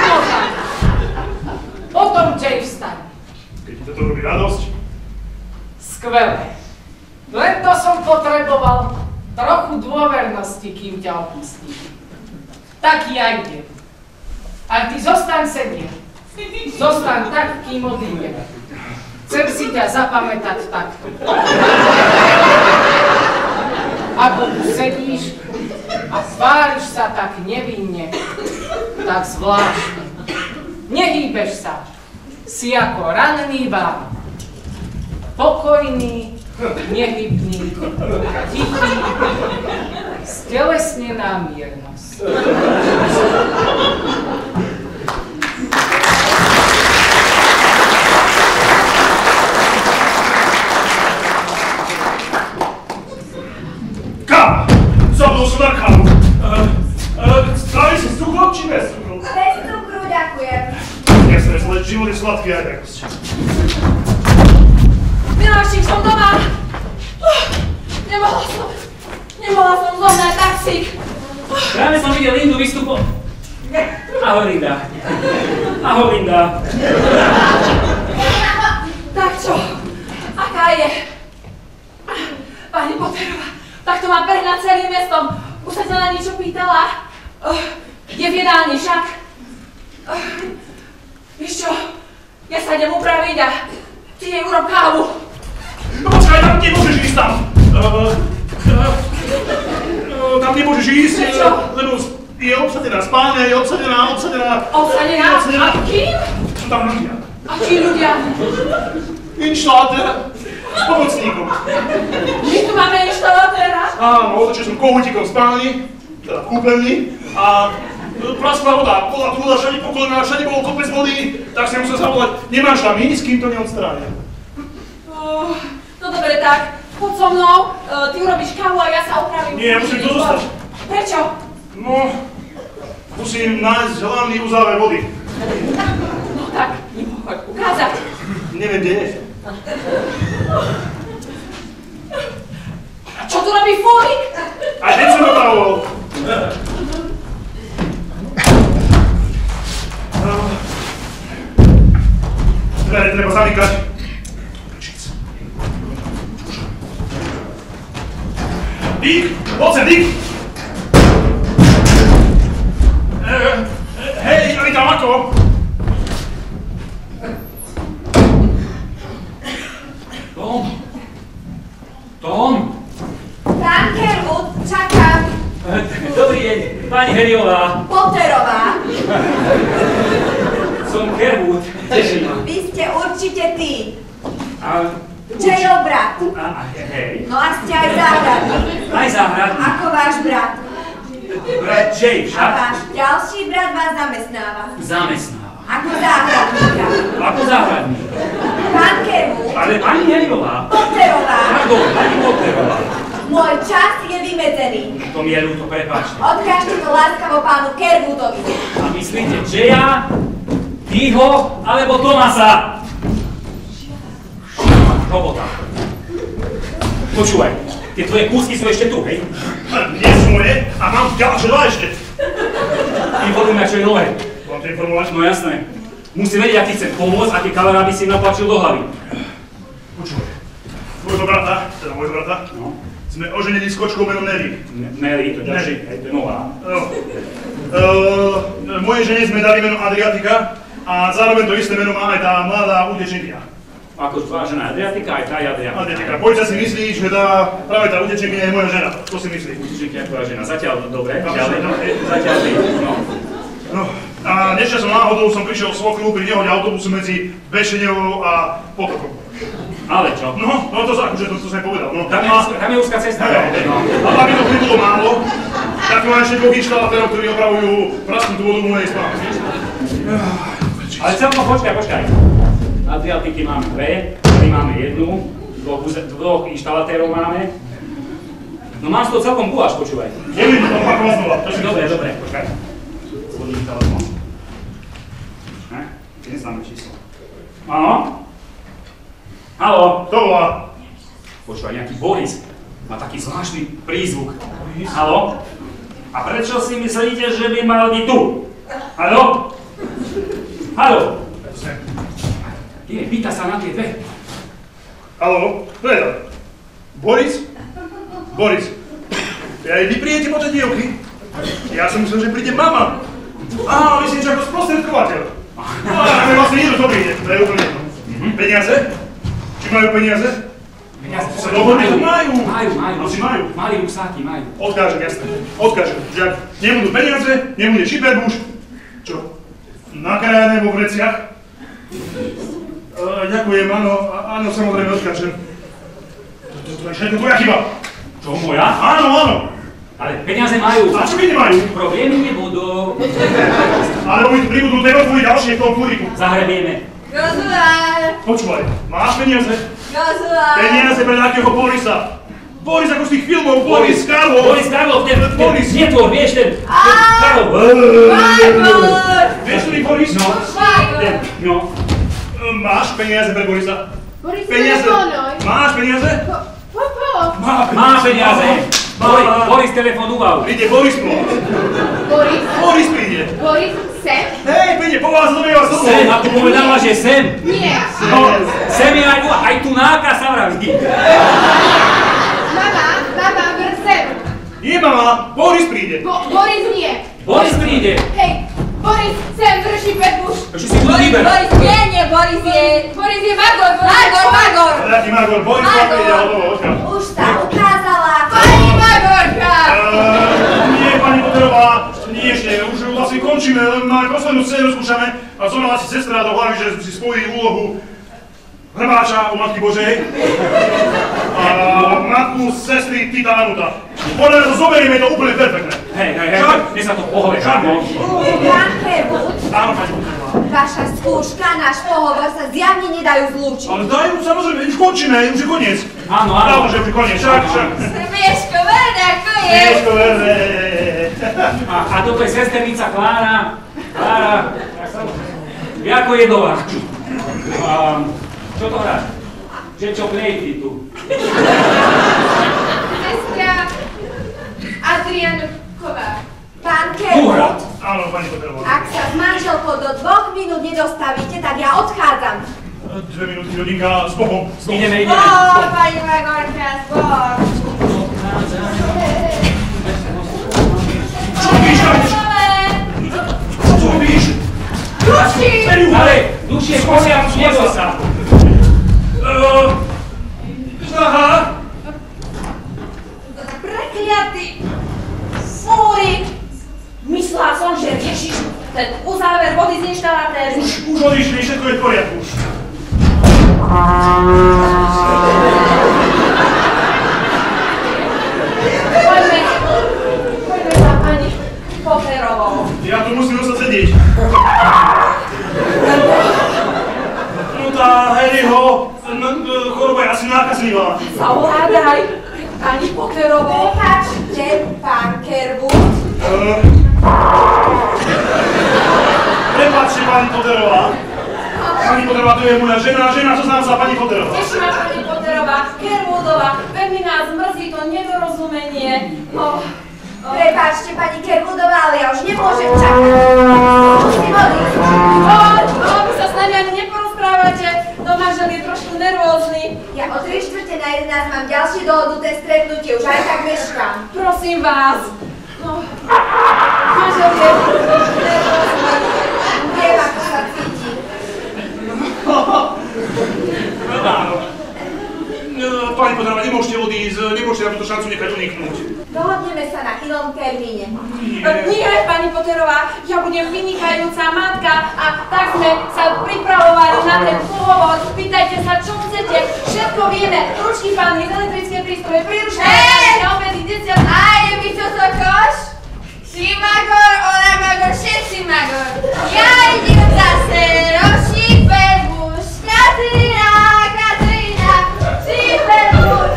No tak. Potom Jay vstaň. Keď ti toto robí radosť. Skvelé. Len to som potreboval trochu dôvernosti, kým ťa opustím. Tak ja idem. A ty zostaň sedieť. Zostaň tak, kým odídem. Chcem si ťa zapamätať takto. Ako tu sedíš a tváriš sa tak nevinne, tak zvláštne. Nehýbeš sa. Si ako ranný vár. Pokojný, nehybný, tichý, stelesnená miernosť. Kam? Zabudol som na kávu. Strávi si s cukrom či bez cukru? Bez cukru, ďakujem. Nestres, ale život je sladký aj tak. Milášik, som doma! Nemohla som zohnať taxík. Práve som videl Lindu vystupovať. Ahoj, Linda. Ahoj, Linda. Tak čo? Aká je? Pani Potterová, tak to má prehnať celým mestom. Už sa ťa na niečo pýtala? Je v jedálni však? Víš čo? Ja sa idem upraviť a ty jej urob kávu. No počkaj, tam nemôžeš ísť tam. Tam nemôžeš ísť, lebo je obsadená spálňa, je obsadená. Obsadená? A kým? Sú tam ľudia. Akí ľudia? Inštalátor s pomocníkom. My tu máme inštalatéra? Áno, otočil som kohútikom v spálni, teda v kúpeľni a praskla voda, bola tu voda všade po kolená, všade bol kopec vody, tak som musel zavolať, nemáš tam ísť, kým to neodstránia. No dobre, tak poď so mnou, ty urobíš kávu a ja sa opravím. Nie, ja musím to zostať. Prečo? No, musím nájsť hlavný uzáver vody. No tak, mi poď ukázať. Neviem, kde je. A čo tu robí Fúrik? Aj ten som opravoval. Dvere treba zamykať. Dick, poď sem, Dick! Hej, ali tam ako? Tom? Pán Kerwood, čakám. Dobrý deň, pani Heriová. Potterová. Som Kerwood, teší ma. Vy ste určite ty. Jayov brat. Hej. No a ste aj záhradník. Aj záhradník. Ako váš brat. Brat Jay, A však? váš ďalší brat vás zamestnáva. Zamestnáva. Ako záhradníka. Ako záhradník. Pán Kerwood. Ale pani Heriová. Potterová. Pardon, pani Potterová. Môj čas je vymedzený. To mi je ľúto, prepáčte. Odkážte to láskavo pánu Kerwoodovi. A myslíte Jaya, Tyho, alebo Thomasa? Robota. Počúvaj, tie tvoje kúsky sú ešte tu, hej? Nie sú moje a mám ďalšie dva ešte. Informuj ma, čo je nové. Mám to informovať? No jasné. Musí vedieť, ak ti chcem pomôcť, aké kamerá by si naplačil do hlavy. Počúvaj. Môjho brata, No. sme oženili s kočkou menom Nelly. Nelly, to ďalšie, hej, to je nová. Mojej žene sme dali meno Adriatika a zároveň to isté meno má aj tá mladá utečenkyňa. Ako tvoja žena Adriatika, aj tá je Adriatika. Adriatika. Policia si myslí, že práve tá utečenkyňa je moja žena. To si myslí. Utečenkyňa je tvoja žena. Zatiaľ dobre, Ďalej. zatiaľ ty, no. No, a nešťastnou náhodou som prišiel svokru pri nehode autobusu medzi Bešenevou a Potokom. Ale čo? No, to akože to som povedal. No, Tam je úzka cesta. No. A aby to nebolo málo, tak mám ešte dvoch inštalatérov, ktorí opravujú prasknutú vodu v mojej spálni. Ale celkom počkaj. Adriatiky máme dve, my máme jednu, dvoch inštalatérov máme. No máš to celkom guláš, počúvaj. Neviem, to opakovať znova. Dobre, počkaj. Zvodím telefón. Ty neznáme číslo. Áno? Haló? To volá. Počúvaj, nejaký Boris má taký zvláštny prízvuk. Haló? A prečo si myslíte, že by mal byť tu? Haló? Haló? Nie, pýta sa na tie dve. Haló? Kto je to? Boris? Boris. Aj vy prídete po tej dievky? Ja som myslel, že príde mama. Á, myslím, že ako sprostredkovateľ. Ale vlastne nikto to príde, to je úplne jedno. Peniaze? Či majú peniaze? Peniaze Sa dohodli, to majú. Asi majú. Mali ruksáky, majú. Odkážem, jasné. Odkážem, že ak nebudú peniaze, nebude šiperbuš. Čo? Nakrájané vo vreciach? Ďakujem, áno, samozrejme odkážem. To je všetko tvoja chyba. Čo, moja? Áno. Ale peniaze majú. A čo keď nemajú? Problémy nebudú. Alebo mi tu pribudú teba tvoji ďalšie v tom fúriku. Zahrebieme. Gozulár. Počúvaj, máš peniaze? Gozulár. Peniaze pre takého Borisa. Boris ako z tých filmov, Boris Karlov. Boris Karlov, ten netvor, vieš, ten Karlov. Margot. Vieš, ktorý Boris? Margot. No. Máš peniaze pre Borisa? Boris, Peniaze? telefonuj. Máš peniaze? Má peniaze. Boris telefonúval. Príde Boris po vás. Boris, Boris príde. Boris, sem? Hej, príde po vás, zobie vás domov. Sem, a tu povedala, že sem. Nie. No, sem je aj tu náka sa vraví. Mama, vrť sem. Nie, mama, Boris príde. Boris nie. Boris príde. Hej, Boris, sem, vrši Petbuš. Ešte si tu vyber. Boris nie, Boris je... Boris je Magor. Magor. Taký Margot, Boris príde, hotovo, odkiaľ. Už sa ukázala. Pani Magorka. Nie, pani Potterová, nie ešte, už vlastne končíme, len máme poslednú scénu, skúšame a zobrala si sestra do hlavy, že si spojí úlohu hrbáča u Matky Božej a matku sestry Tita Anuta. Podľa mňa to zoberieme, je to úplne perfektné. Hej, dnes sa to pohode. Pán Kerwood, Áno, pani Potterová. vaša skúška, náš pohovor sa zjavne nedajú zlúčiť. Ale dajú, samozrejme, už končíme, už je koniec. Áno. Právo, že už je koniec, však. Smieško, verne, ako je. Mieško, verne. A toto je sesternica Klára. Jako Jedová. Čo to hráš? Čo klejty tu? Sestra Adrianková. Pán Kerwood, Áno, pani Potterová. ak sa s manželkou do 2 minút nedostavíte, tak ja odchádzam. 2 minútky, hodinka, s Bohom. Ideme. Pani Magorka, zbor. Čo robíš, Kavič? Čo robíš? Duši! Ale, duši, poriadku, neboj sa. Aha. Prekliatý fúrik! Myslela som, že riešiš ten uzáver vody z inštalatéru. Už odišli, všetko je v poriadku. Poďme za pani Potterovou. Ja tu musím ostať sedieť. No tá Harryho choroba je asi nákazlivá. Zavoládaj pani Potterovou. Prepačte, pán Kerwood. Prepáčte, pani Potterová. Pani Potterová, to je moja žena, čo znám sa pani Potterová. Teší ma pani Potterová, Kerwoodová. Veľmi nás mrzí to nedorozumenie. Prepáčte, pani Kerwoodová, ale ja už nemôžem čakať. Musím odísť. Vy sa s nami ani neporozprávate. No manžel je trošku nervózny. Ja o 3:45 mám ďalšie dohodnuté stretnutie, už aj tak meškám. Prosím vás. Manžel je nervózny. Viem, ako sa cíti. Áno. Pani Potterová, nemôžete odísť, nemôžete nám túto šancu nechať uniknúť. Dohodneme sa na inom termíne. Nie, pani Potterová, ja budem vynikajúca matka a tak sme sa pripravovali na ten pôvod. Pýtajte sa, čo chcete. Všetko vieme. Ručky panny, elektrické prístroje, príručné, obedy, desiat. Aj, by to koš? Si magor, ona magor, všetci magor. Ja idem zase, Roši, Fergus, Katrina, si Fergus.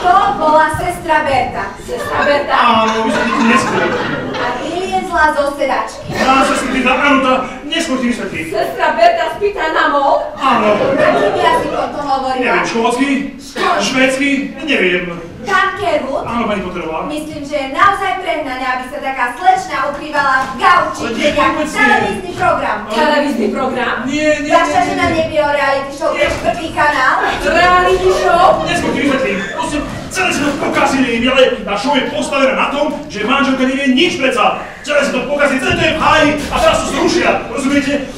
To bola sestra Berta. Sestra Berta. Áno, vy ste ti neskôr. A vyliezla zo sedačky. Áno, sestra Berta, áno, tá neskôr ti vysvetlí. Sestra Berta spýta na mol. Áno. Akým jazykom to hovorila? Neviem, škótsky? Švédsky? Neviem. Pán Kerwood? Áno, pani Potterová. Myslím, že je naozaj prehnané, aby sa taká slečna ukrývala v gauči, Ale kde nejaký vôbec nie. televízny program. Televízny program. Nie. Vaša žena nevie o reality show pre štvrtý kanál? Reality show. Neskôr ti vysvetlím. Prosím, celé sa to pokazili, ale tá show je postavená na tom, že manželka nevie nič predsa. Celé sa to pokazili, celé to je v háji a teraz to zrušia. Rozumiete?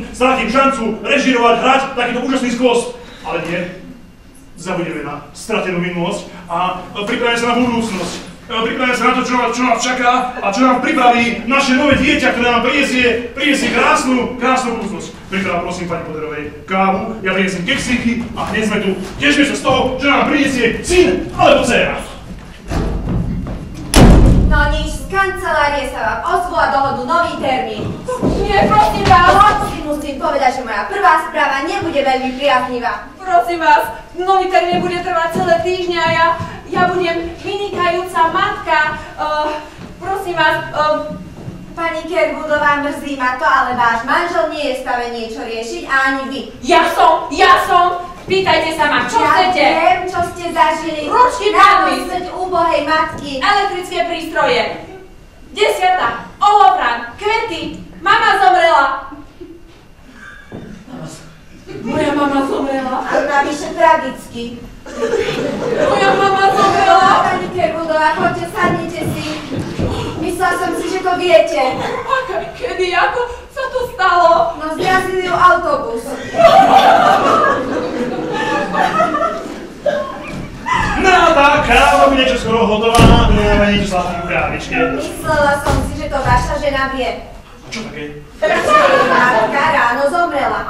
Stratím šancu režirovať, hrať takýto úžasný skvost. Ale nie. Zabudeme na stratenú minulosť a pripravíme sa na budúcnosť. Pripravíme sa na to, čo nás čaká a čo nám pripraví naše nové dieťa, ktoré nám prinesie krásnu budúcnosť. Priprav, prosím, pani Potterovej kávu, ja prinesiem keksíky a hneď sme tu. Tešme sa z toho, že nám prinesie syn alebo dcéra. No nič, z kancelárie sa vám ozvu a dohodnú nový termín. Nie, prosím vás. Hoci musím povedať, že moja prvá správa nebude veľmi priaznivá. Prosím vás, nový termín bude trvať celé týždňa a ja budem vynikajúca matka. Prosím vás, Pani Kerwoodová, mrzí ma to, ale váš manžel nie je v stave niečo riešiť a ani vy. ja som. Pýtajte sa ma, čo chcete? Ja viem, čo ste zažili. Ručky na panny. smrť úbohej matky. Elektrické prístroje. Desiata, olofran, kvety. Mama zomrela. Moja mama zomrela. A navyše tragicky. Moja mama zomrela. Pani Kerwoodová, choďte, sadnite si. Myslela som si, že to viete. Kedy, ako sa to stalo? No zrazili ju autobus. No tá káva bude čoskoro hotová, no niečo sladký v kávičke. Myslela som si, že to vaša žena vie. A čo také? Jej matka ráno zomrela.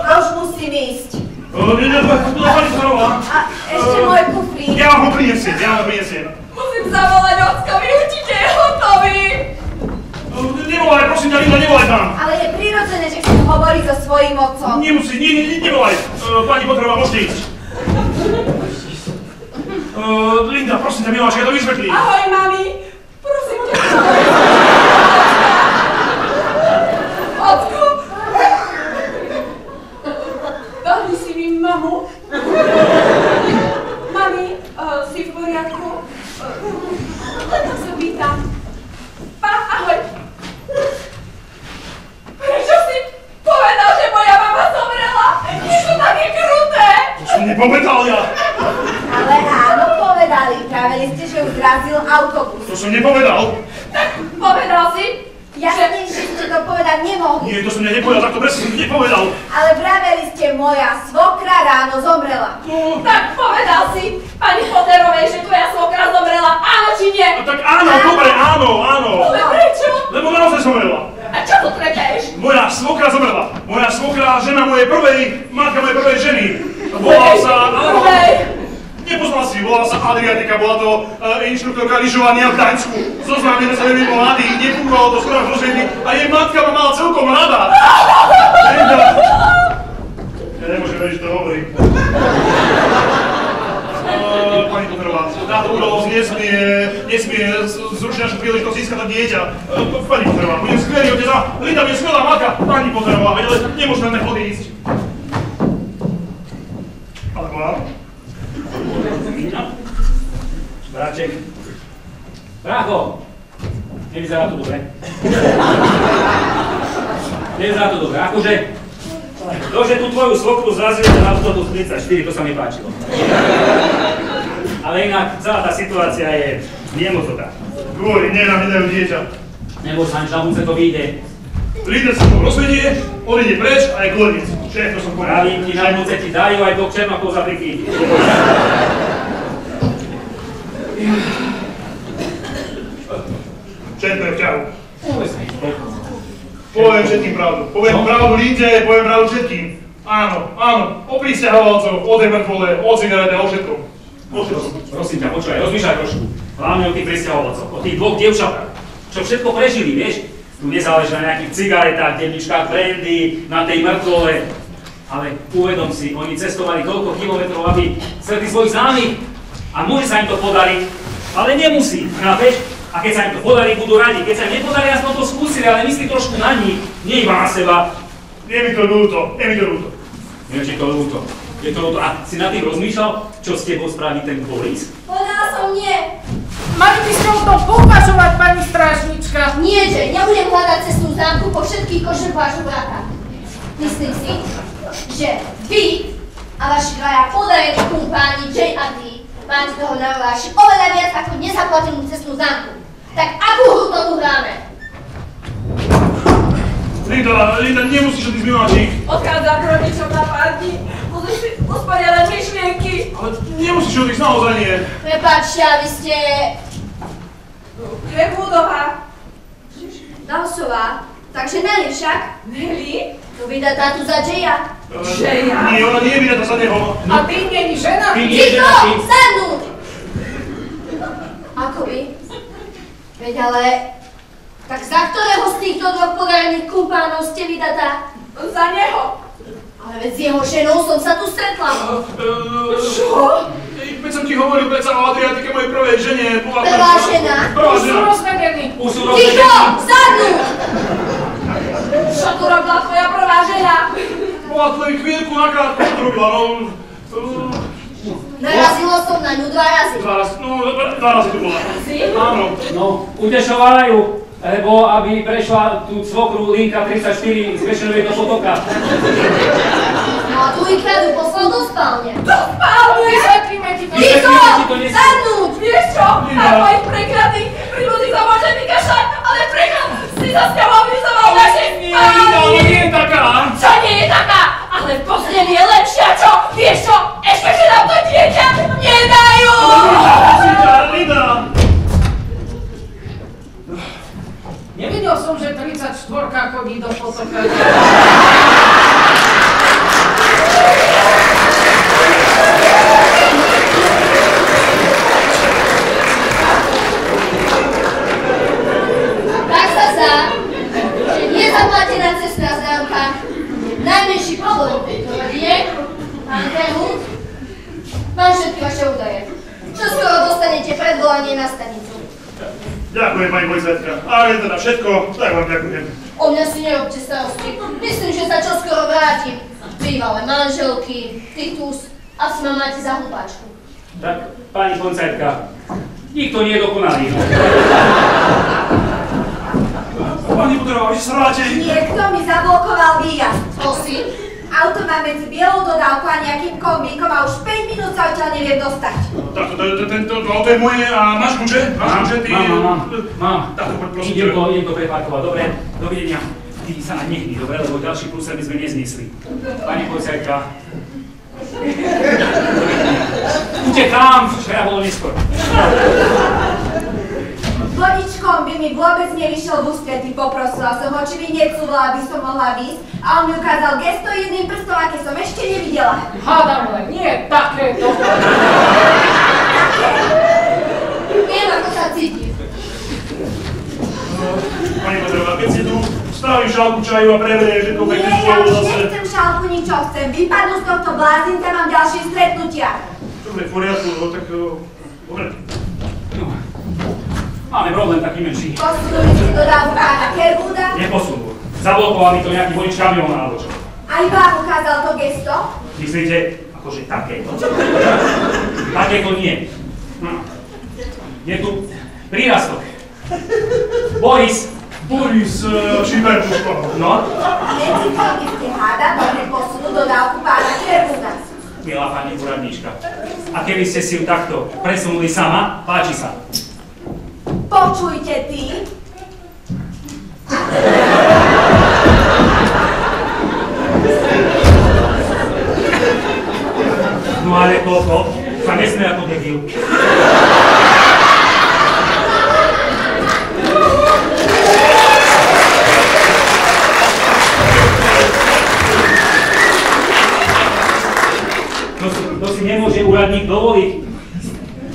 A už musím ísť. Pani Potterová. A ešte môj kufrík. Ja vám ho prinesiem. Musím zavolať ockovi, určite je hotový. Nevolaj, prosím ťa, Linda, nevolaj tam. Ale je prirodzené, že chcem hovoriť so svojím otcom. Nemusí, nevolaj. Pani Potterová, môžete ísť. Linda, prosím ťa, miláčka, ja to vysvetlím. Ahoj, mami. Prosím ťa. Ocko. Dali si mi mamu. Mami, si v poriadku? Len sa pýtam. Ahoj. Prečo si povedal, že moja mama zomrela? Je to také kruté. To som nepovedal ja. Ale áno, povedal. povedali. Pravili ste, že ju zrazil autobus. To som nepovedal. Tak povedal si? Jasne, že ste to povedať nemohli. Nie, to som nepovedal, tak to presne som nepovedal. Ale vraveli ste, moja svokra ráno zomrela. No, Tak povedal si pani Potterovej, že tvoja svokra zomrela, áno či nie? tak áno, dobre, áno. Ale prečo? Lebo naozaj zomrela. A čo tu trepeš? Moja svokra zomrela. Moja svokra, žena matka mojej prvej ženy. Volala sa... Nepoznala si, volala sa Adriatika, bola to inštruktorka lyžovania v Gdaňsku. Zoznámili sa veľmi mladí, nepúkalo to skoro až do ženy a jej matka ma mala celkom rada. Ja nemôžem veriť, že to hovorím. Pani Potterová, táto udalosť nesmie zrušiť našu príležitosť získať to dieťa. Pani Potterová, budem skvelý otec a Linda bude skvelá matka. Pani Potterová, ale nemôžem na nech odísť. Alebo áno? Bráček. Brácho! Nevyzerá to dobre. Nevyzerá to dobre. Akože... To, že tú tvoju svokru zrazili ten autobus 34, to sa mi páčilo. Ale inak celá tá situácia je nemoc dobrá. Kvôli, nie nám nedajú dieťa. Nebo sa ani žalúce to vyjde. Líder sa mu rozvedie, odíde preč a je koniec. Všetko som povedal. Pravím ti, žalúce ti dajú aj do Černokov za priky. Všetko je v ťahu. Poviem všetkým pravdu. Poviem pravdu Linde, poviem pravdu všetkým. Áno, o prisťahovalcoch, o tej mŕtvole, o cigarete, o všetkom. Prosím ťa, počúvaj, rozmýšľaj trošku. Hlavne o tých prisťahovalcoch, o tých dvoch dievčatách, čo všetko prežili, vieš? Tu nezáleží na nejakých cigaretách, debničkách brandy, na tej mŕtvole. Ale uvedom si, oni cestovali toľko kilometrov, aby stretli svojich známych. A môže sa im to podariť, ale nemusí, chápeš? A keď sa im to podarí, budú radi. Keď sa im nepodarí, aspoň to skúsili, ale myslí trošku na nich, nie iba na seba. Je mi to ľúto. Je ti to ľúto. Je to ľúto. A si nad tým rozmýšľal, čo s tebou spraví ten Boris? Povedala som nie. Mali by ste o tom pouvažovať, pani strážnička. Nie, že nebudem hľadať cestnú známku po všetkých košoch vášho brata. Myslím si, že vy a vaši dvaja podarení kumpáni Jay a ty máte toho narováši oveľa viac ako nezaplatenú cestnú známku. Tak akú hru to tu hráme? Linda, nemusíš odísť mimo našich. Odchádzam k rodičom na pár dní. Musím si usporiadať myšlienky. Ale nemusíš odísť, naozaj nie. Prepáčte, a vy ste... Krevúdová. Dalsová. Takže Nelly však? Nelly? To vydá tátu za Jaya. Jaya? Nie, ona nie je vydatá za neho. A ty nie je žena? Ticho! Sadnúť! Ako by? Veď ale... Tak za ktorého z týchto dvoch podarených kumpánov ste vydatá? Za neho. Ale veď s jeho ženou som sa tu stretla. Čo? Veď som ti hovoril predsa o Adriatike mojej prvej žene. Prvá žena? Už sú rozvedení. Ticho! Sadnúť! Čo tu robila tvoja prvá žena? Bola tu len chvíľku nakrátko, čo to robila, no... Narazilo som na ňu 2 razy. 2 razy tu bola. Áno. No, utešovajú. Lebo aby prešla tú svokru linka 34 z Vešenovej do Potoka. No a tu ich kradu poslal do spálne. Do spálne? Vysvetlíme ti to. Ticho! Sadnúť! Vieš čo? Ako ich prekladí, príbuzí sa môže vykašľať, ale preklad si sa s ňou oblizoval našej spálni. Nie je taká. Čo nie je taká? Ale v posteli je lepšia, čo? Vieš čo? Ešte, že nám to dieťa nedajú! Linda! Nevidel som, že 34 chodí do Potoka. Tak sa zdá, že nezaplatená cestná známka, najmenší problém tejto rodine, pán Helmut, mám všetky vaše údaje. Čo skoro dostanete predvolanie na stanicu. Ďakujem, pani policajtka. Ale teda všetko, tak vám ďakujem. O mňa si nerobte starosti. Myslím, že sa čoskoro vrátim. Bývalé manželky, Titus, asi ma máte za hlupáčku. Tak, pani policajtka, nikto nie je dokonalý. Pani Potterová, vy sa vráte. Niekto mi zablokoval výjazd. To si? Auto má medzi bielou dodávkou a nejakým kombíkom a už 5 minút sa odtiaľ neviem dostať. Tak to auto je moje a máš kľúče? Máš kľúče? Ty... Mám. Tak to poď prosím. Idem to preparkovať, dobre? Dovidenia. Ty sa nehni, dobre? Lebo ďalší prúser by sme nezniesli. Pani policajtka. Utekám, včera bolo neskôr. Vodičkom by mi vôbec nevyšiel v ústrety, poprosila som ho, či by necúvala, aby som mohla výsť. A on mi ukázal gesto jedným prstom, aké som ešte nevidela. Hádam len, nie takéto. Viem, ako sa cítim. Pani Petrová, keď si tu stavím šálku čaju a preverieš, že to pekne Nie, ja spolu už zase... nechcem šálku, ničo chcem. Vypadnú z tohto blázinca, mám ďalšie stretnutia. Dobre, v poriadku, no tak... Dobre. No. Máme problém taký menší. Posunuli si dodávku pána Kerwooda. Neposunul. Zablokoval mi to nejaký vodič kamióna alebo čo. Aj vám ukázal to gesto. Myslíte, akože takéto? Takéto nie. Je tu prírastok. Boris. Šibertuško. No? Medzi koľky ste háda, dobre posunú dodávku pána Kerwooda. Milá pani úradníčka. A keby ste si ju takto presunuli sama, páči sa. Počujte ty. No ale toto sa nesmie ako debil. To si nemôže úradník dovoliť.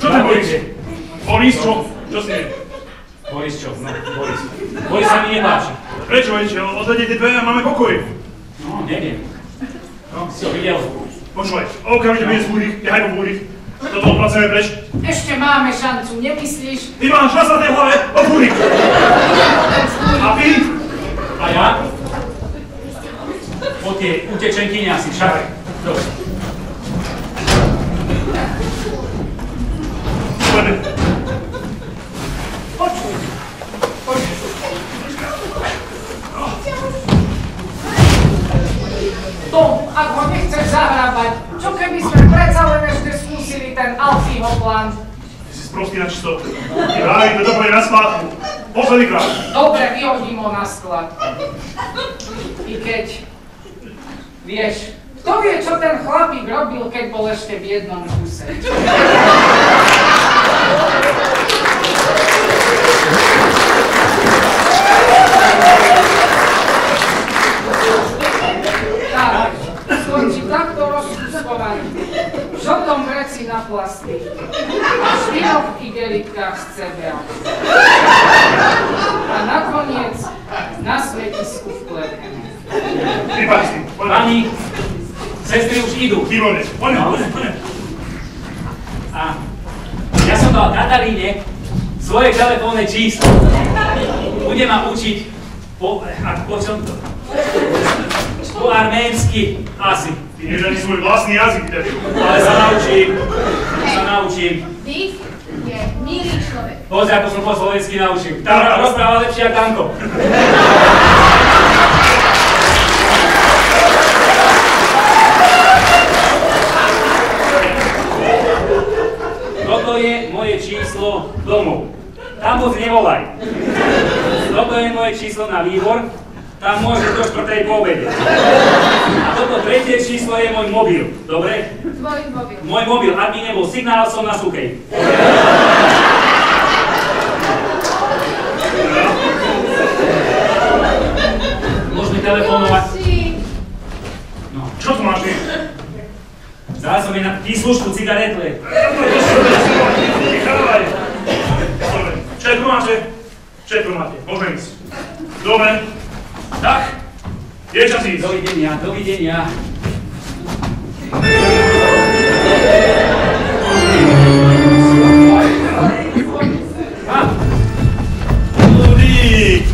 Čo to Boris? Boris, čo? Čo si je? Boris čo? No, Boris. Boris sa mi nepáči. Prečo, veď? Odvedete dve a máme pokoj. No, neviem. No, si ho videl. Počúvaj, okamžite bude zbúrik, nehaj po búrik. Toto odpracujeme preč. Ešte máme šancu, nemyslíš? Ty máš na zadnej hlave, od búrik. A ty? A ja? Po tie utečenkyne asi však. Dobre. Poďme. Počuj. Tom, ak ho nechceš zahrábať, čo keby sme predsa len ešte skúsili ten Alfího plán? Ty si sprostý na čisto. Ráj, to povie na skládku. Posledný krát. Dobre, vyhodím ho na sklad. I keď, vieš, kto vie, čo ten chlapík robil, keď bol ešte v jednom kuse? Tak, skončí takto rozkuskovaný. V žltom vreci na plasty. A v 4 igelitkách z CBA. A nakoniec na svetisku v Klepene. Vypáď s tým. Pani, sestry už idú. Výborne. Poďme. A ja som dal Kataríne svoje telefónne číslo. Bude ma učiť po čom to? Po arménsky asi. Ty nevieš ani svoj vlastný jazyk, debil. Ale sa naučím. Vy je milý človek. Pozri, ako som po slovensky naučil. Tam rozpráva lepšie ako Danko. Toto je moje číslo domov. Tam moc nevolaj. Toto je moje číslo na výbor. Tam môžeš do 4:00 po obede. A toto tretie číslo je môj mobil. Dobre? Tvoj mobil. Môj mobil. Ak by nebol signál, som na sukej. Môžeme telefonovať. No. Čo tu máš ty? Zás som je na výslužku cigaretle. Nechávaj. Dobre. Všetko máte. Môžeme ísť. Dobre. Tak. Je čas ísť. Dovidenia.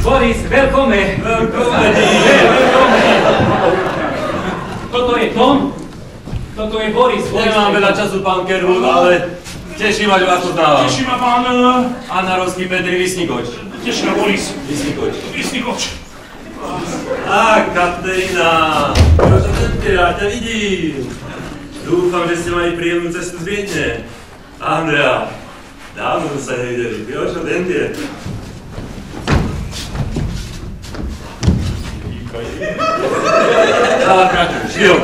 Boris, veľkome. Toto je Tom. Toto je Boris. Nemám veľa času, pán Kerwood, ale teší ma, že vás poznávam. Teší ma pán... Anna Rovský, Petri Vysnikoč. Teší ma Boris. Vysnikoč. Á, Katerína. Proč ja ťa vidím? Dúfam, že ste mali príjemnú cestu z Viedne. Andrea, dávno sa nevideli. Jožo, den tie. Tak, Kaťu, Šil.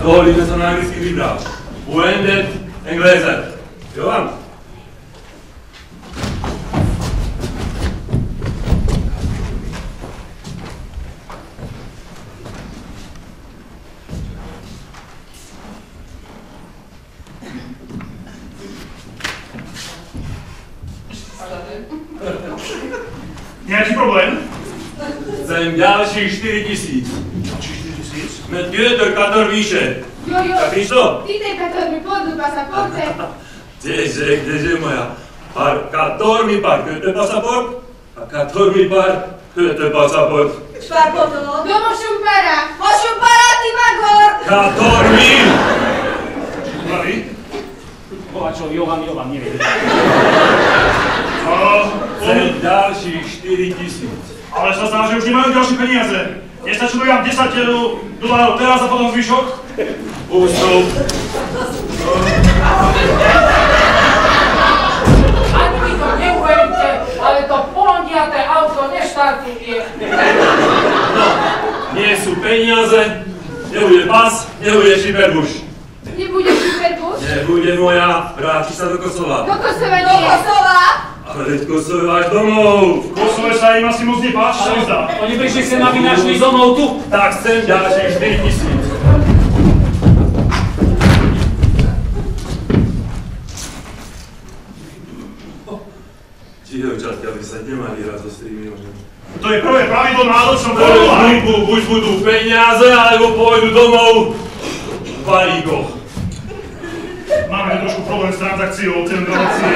Dohodli sme sa na anglicky vybral. Uendet, Englese. Jovan. Nejaký problém? Chcem ďalších 4 000. Ďalších 4 000? Med Göter Kator výše. Jo, Tak víš to? Víte, Kator mi podľú pasaporte. Kdeže moja? Kator mi par Göter pasaport? A Kator mi par Göter pasaport. Švarpoto. Domo šumpara. Ošumpara, ty magor! Kator mi! Mladý? Kovačov, Jovan, neviem. Chcem ďalších 4 000. Ale sa zdá, že už nemajú ďalšie peniaze. Nestačilo vám 10 dolárov teraz a potom zvyšok? Ústup. Ani mi to neuveríte, ale to pondiaté auto neštartuje. No, nie sú peniaze, nebude pas, nebude šiperbuš. Nebude superbus? Nebude moja, vráti sa do Kosova. Do Kosova Do nie. Kosova! Ale veď Kosovo je až domov. V Kosove sa im asi moc nepáči, sa mi zdá. Oni prišli sem, aby našli domov tu. Tak chcem ďalších 4 000. Dievčatka by sa nemali hrať so 3 milióny. To je prvé pravidlo náročnom povolovaní. Buď budú peniaze, alebo pôjdu domov v balíkoch. Máme tu trošku problém s transakciou, centrácie.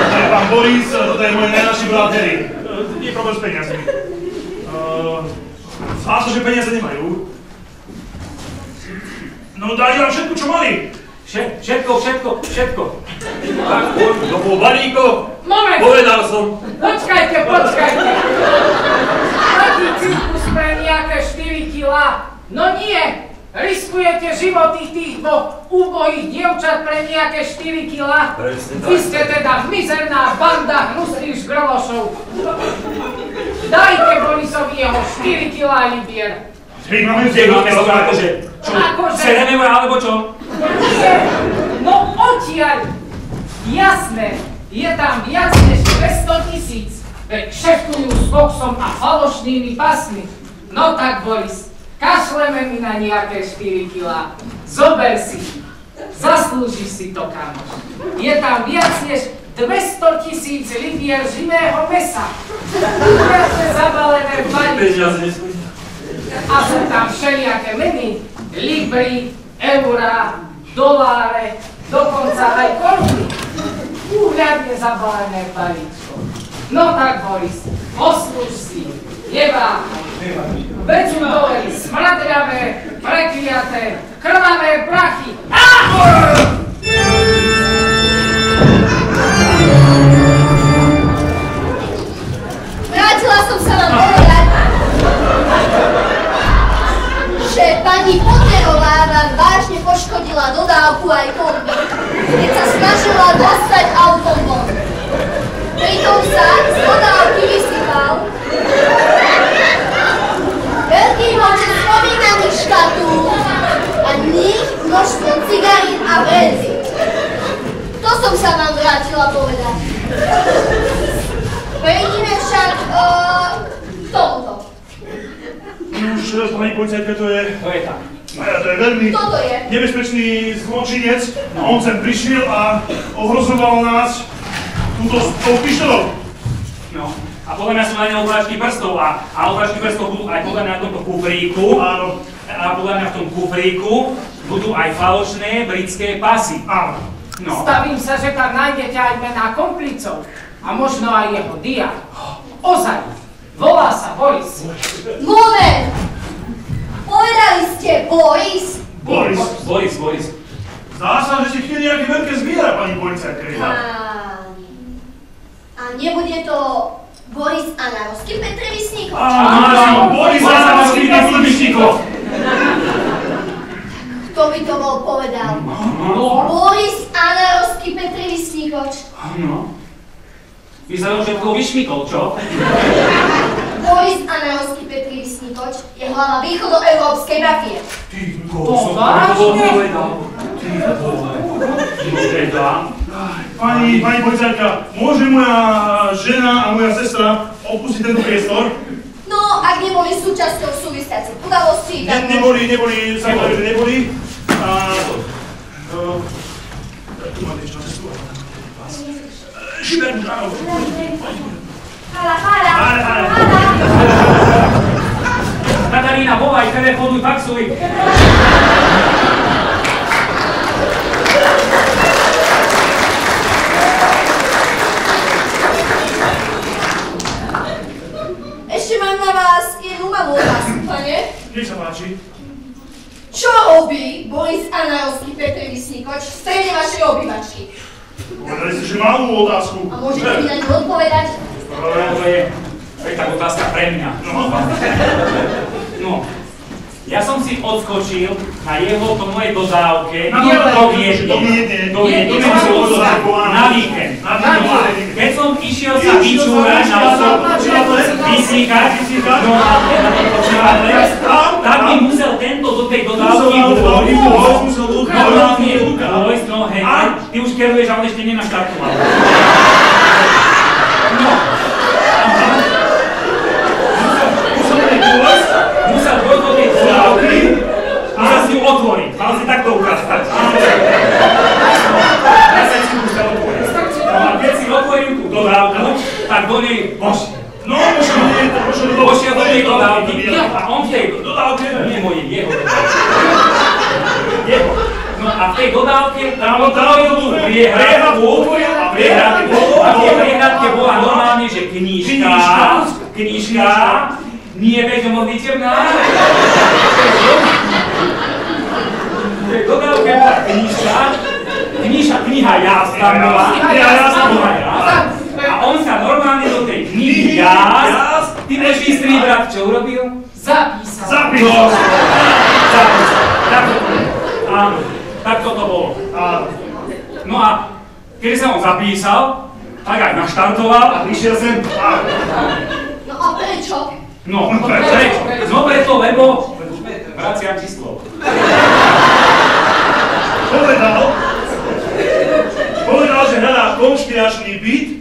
To je pán Boris, toto je môj najlepší brat Harry. Je problém s peniazmi. Zdá sa, že peniaze nemajú. No dali vám všetko, čo mali. Všetko. Tak pôjdu domov v balíkoch. Moment! Povedal som. Počkajte. Taký cirkus pre nejaké 4 kilá. No nie! Riskujete životy tých dvoch úbohých dievčat pre nejaké 4 kilá? Presne tak. Vy ste teda mizerná banda hnusných žgrlošov. Dajte Borisovi jeho 4 kilá libier. My máme Akože, čo? Akože? Sereme alebo čo? Nie! No odtiaľ! Jasné, je tam viac než 200 000. Veď kšeftujú s koksom a falošnými pasmi. No tak, Boris, kašleme mi na nejaké 4 kilá. Zober si. Zaslúžiš si to, kamoš. Je tam viac než 200 000 libier živého mesa. Úžasne zabalené v balíčku. Peniaze nesmú. A sú tam všelijaké meny. Libry, eurá, doláre, dokonca aj koruny. Úhľadne zabalené v balíčku. No tak, Boris, oslúž si. Neváhaj. Veď im dole smradľavé, prekliaté, krvavé prachy. Ahoj! Vrátila som sa vám povedať, že pani Potterová vám vážne poškodila dodávku aj kombi, keď sa snažila dostať autom von. Pritom sa z dodávky vysypal veľký počet spomínaných škatúl a v nich množstvo cigarín a benzín. To som sa vám vrátila povedať. Prejdime však k tomuto. Už, pani policajtka, to je tak. To je veľmi Kto to je? nebezpečný zločinec. On sem prišiel a ohrozoval nás túto s tou pištolou. No. A podľa mňa sú na neho obrážky prstov a obrážky prstov budú aj podľa mňa na tomto kufríku. Áno. A podľa mňa v tom kufríku budú aj falošné britské pasy. Áno. No. Stavím sa, že tam nájdete aj mená komplicov a možno aj jeho dia. Ozaj, volá sa Boris. Moment! Povedali ste Boris? Boris. Zdá sa, že si chvíli nejaké veľké zviera, pani policajtka. A nebude to Boris a Narovský Petrevysníkov? Áno, Boris a Narovský Petrevysníkov. Kto Kto by to bol povedal? Boris Anarovský Petri Vysníkoč. Áno. Vyzeralo, že to vyšmykol, čo? Boris Anarovský Petri Vysníkoč je hlava východoeurópskej mafie. Pani policajtka, môže moja žena a moja sestra opustiť tento priestor? No, ak neboli súčasťou súvisiacich udalostí, tak... Neboli, samozrejme, že neboli. Tu máte ešte cestu. Šiber, áno. Hala. Katarína, volaj, telefónuj, faxuj. Ešte mám na vás jednu malú otázku, pane. Nech sa páči. Čo robí Boris Anarovský Petri Vysníkoč v strede vašej obývačky? Povedali ste, že malú otázku. A môžete mi na ňu odpovedať? To je tak otázka pre mňa. No, ja som si odskočil na jeho mojej dodávke do Viedne na víkend. Keď som išiel sa vyčúrať na vysníkať, tak mi musel tento do tej dodávky normálne vojsť, no hej, ty už keruješ, ale ešte nenaštartoval. No. Musel dôjsť do tej dodávky, musel si ju otvoriť, mal si takto ukázať. Ja sa si musel otvoriť. No a keď si otvoril tú dodávku, tak do nej vošiel. No, Vošiel do tej dodávky a on v tej dodávke, nie moje, jeho. No a v tej dodávke tam otvoril tú priehradku a v tej priehradke bola normálne, že knižka, nie veď modlitevná. V tej dodávke bola kniha Jaz tam bola. A on sa normálne do tej knihy Jaz, ty nežistý brat, čo urobil? Zapísal. Áno, tak toto bolo. No a keď sa on zapísal, tak aj naštartoval a prišiel sem. No a prečo? No, prečo? No preto, lebo vraciam ti slovo. Povedal, že hľadá konšpiračný byt,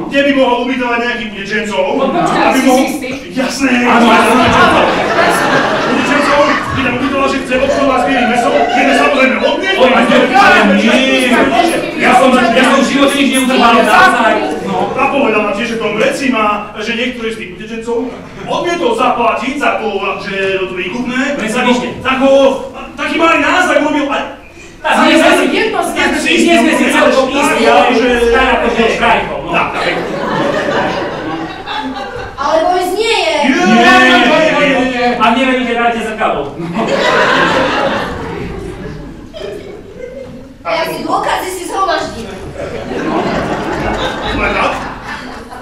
kde by mohol ubytovať nejakých utečencov. Počkaj, si istý? Jasné. Áno. Utečencov, by tam ubytoval, že chce obchodovať s bielým mesom, kde samozrejme odmietli. Ale nie. Ja som v živote nič neudržal, naozaj. A povedal nám tiež, že v tom veci má, že niektorý z tých utečencov odmietol zaplatiť za to, že do to výkupné. Taký malý náznak urobil Nie sme si celkom istí, ale že tak akože štrajkol. Ale Boris nie je. Nie. A neveríte, dajte zrkadlo. A ja si dôkazy si zhromaždím.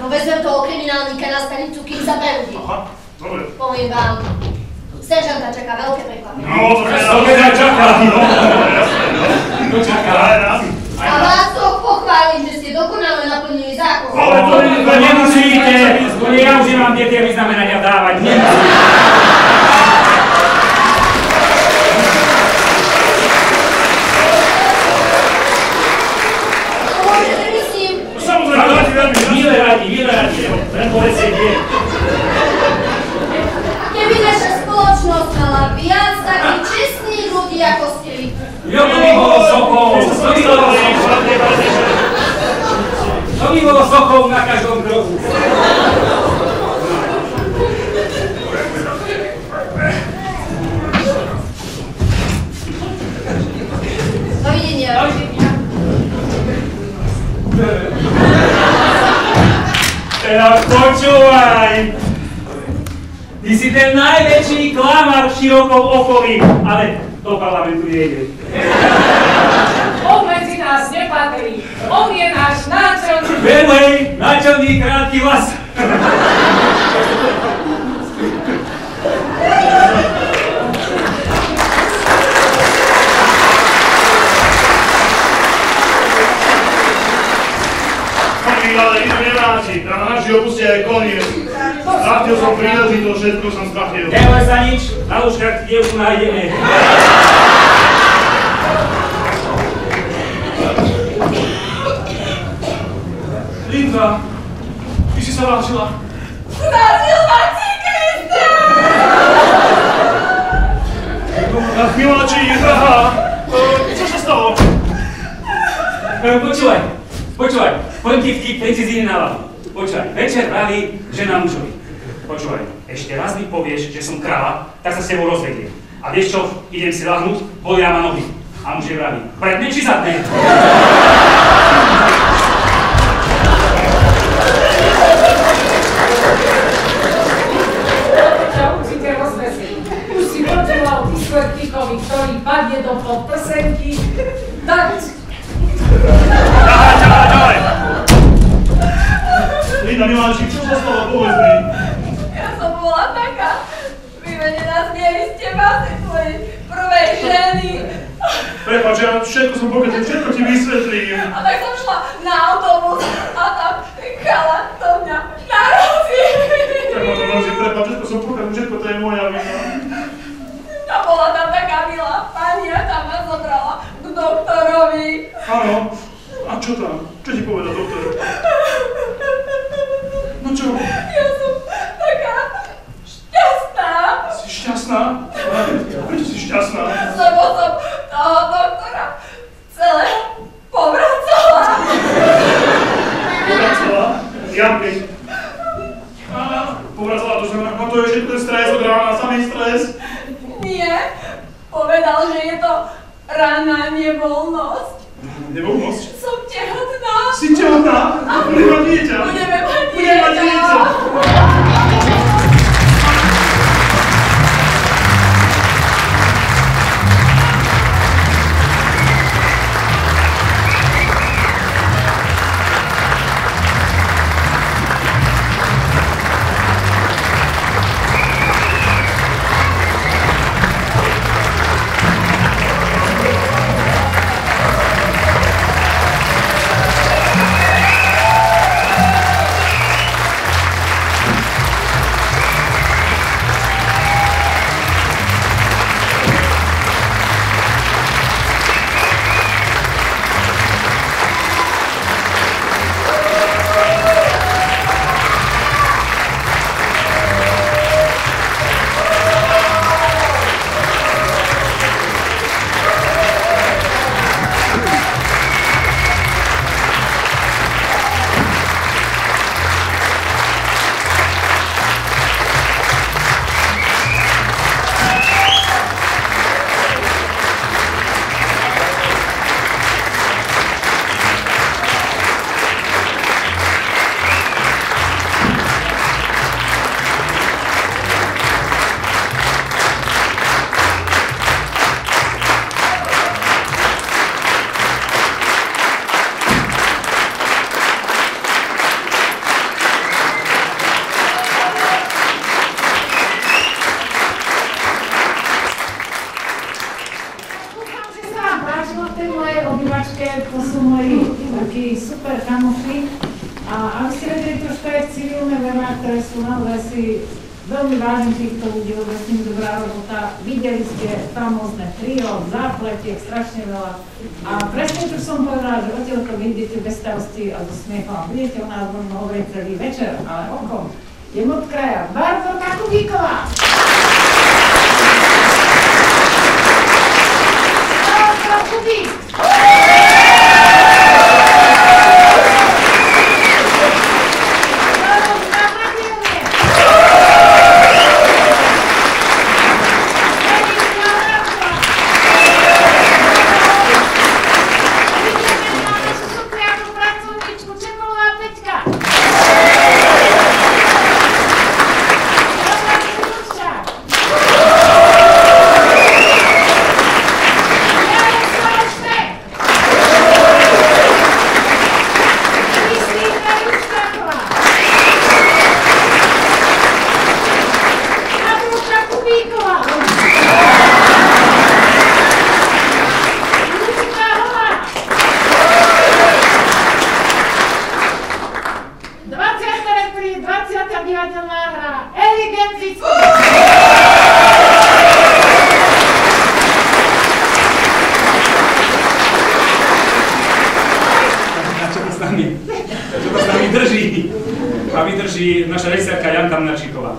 No vezmem toho kriminálníka na stanicu, kým sa preudí. Poviem vám, seržanta čaká veľké prekvapenie. No, to čaká. To čaká. A vás to pochválim, že ste dokonale naplnili zákon. Ale to nemusíte, ja už nemám tie vyznamenania dávať, nemusíte. Môžete mi s ním? Milé radi, len povedzte kde. Keby naša spoločnosť mala viac takých čestných ľudí, ako ste vy. Jo, to by bolo sochou na každom kroku. Dovidenia. Teraz počúvaj. Ty si ten najväčší klamár v širokom okolí, ale do parlamentu nejde. On medzi nás nepatrí. On je náš náčelník. Vedlej, náčelník krátky vlas. ale idú nevrátiť. Na naši opustia je koniec. Stratil som príležitosť, všetko som stratil. Neboj sa nič, na lúžkach dievku nájdeme. Linda, ty si sa vrátila. Zrazil ma cyklista! Miláči, drahá, čo sa stalo? Počúvaj, poviem ti vtip precízny na hlavu. Počúvaj, večer vraví žena mužovi. Počúvaj, ešte raz mi povieš, že som kráľa, tak sa s tebou rozvediem. A vieš čo, idem si ľahnúť, bolia ma nohy. A muž je vraví, predne či zadne? Už si počula o Tislertíkovi, ktorý padne do podprsenky, tak... Ďalej! Linda, Miláčik, čo sa stalo? Povedz mi. Ja som bola taká vyvedená z neviste básy tvojej prvej ženy. Prepáč, ja všetko som pokazil, všetko ti vysvetlím. A tak som šla na autobus a tam chalan do mňa narazil. Prepáč, všetko som pokazil, všetko to je moja vina. A bola tam taká milá pani a tam ma zobrala k doktorovi. Áno. A čo tam? Čo ti povedal doktor? No čo? Ja som taká šťastná. Si šťastná? Prečo si šťastná? Lebo som toho doktora celého povracala. Povracala? Janky. Povracala, to znamená, to je všetko ten stres od rána, samý stres. Nie, povedal, že je to ranná nevoľnosť. Nevoľnosť? Som tehotná. Si tehotná? Budeme mať dieťa. Budeme mať Budeme mať dieťa. To sú moji takí super kamoši a aby ste vedeli troška aj civilné vená, ktoré sú naozaj si veľmi vážim týchto ľudí, lebo s nimi dobrá robota. Videli ste famózne trio, zápletiek, strašne veľa. A presne tu som povedala, že odtiaľto vyjdete bez starosti a so smiechom a budete o nás možno hovoriť celý večer, ale o kom? Idem od kraja. Barborka Kubíková! Barborka Kubík! naša režisérka Janka Mnarčíková.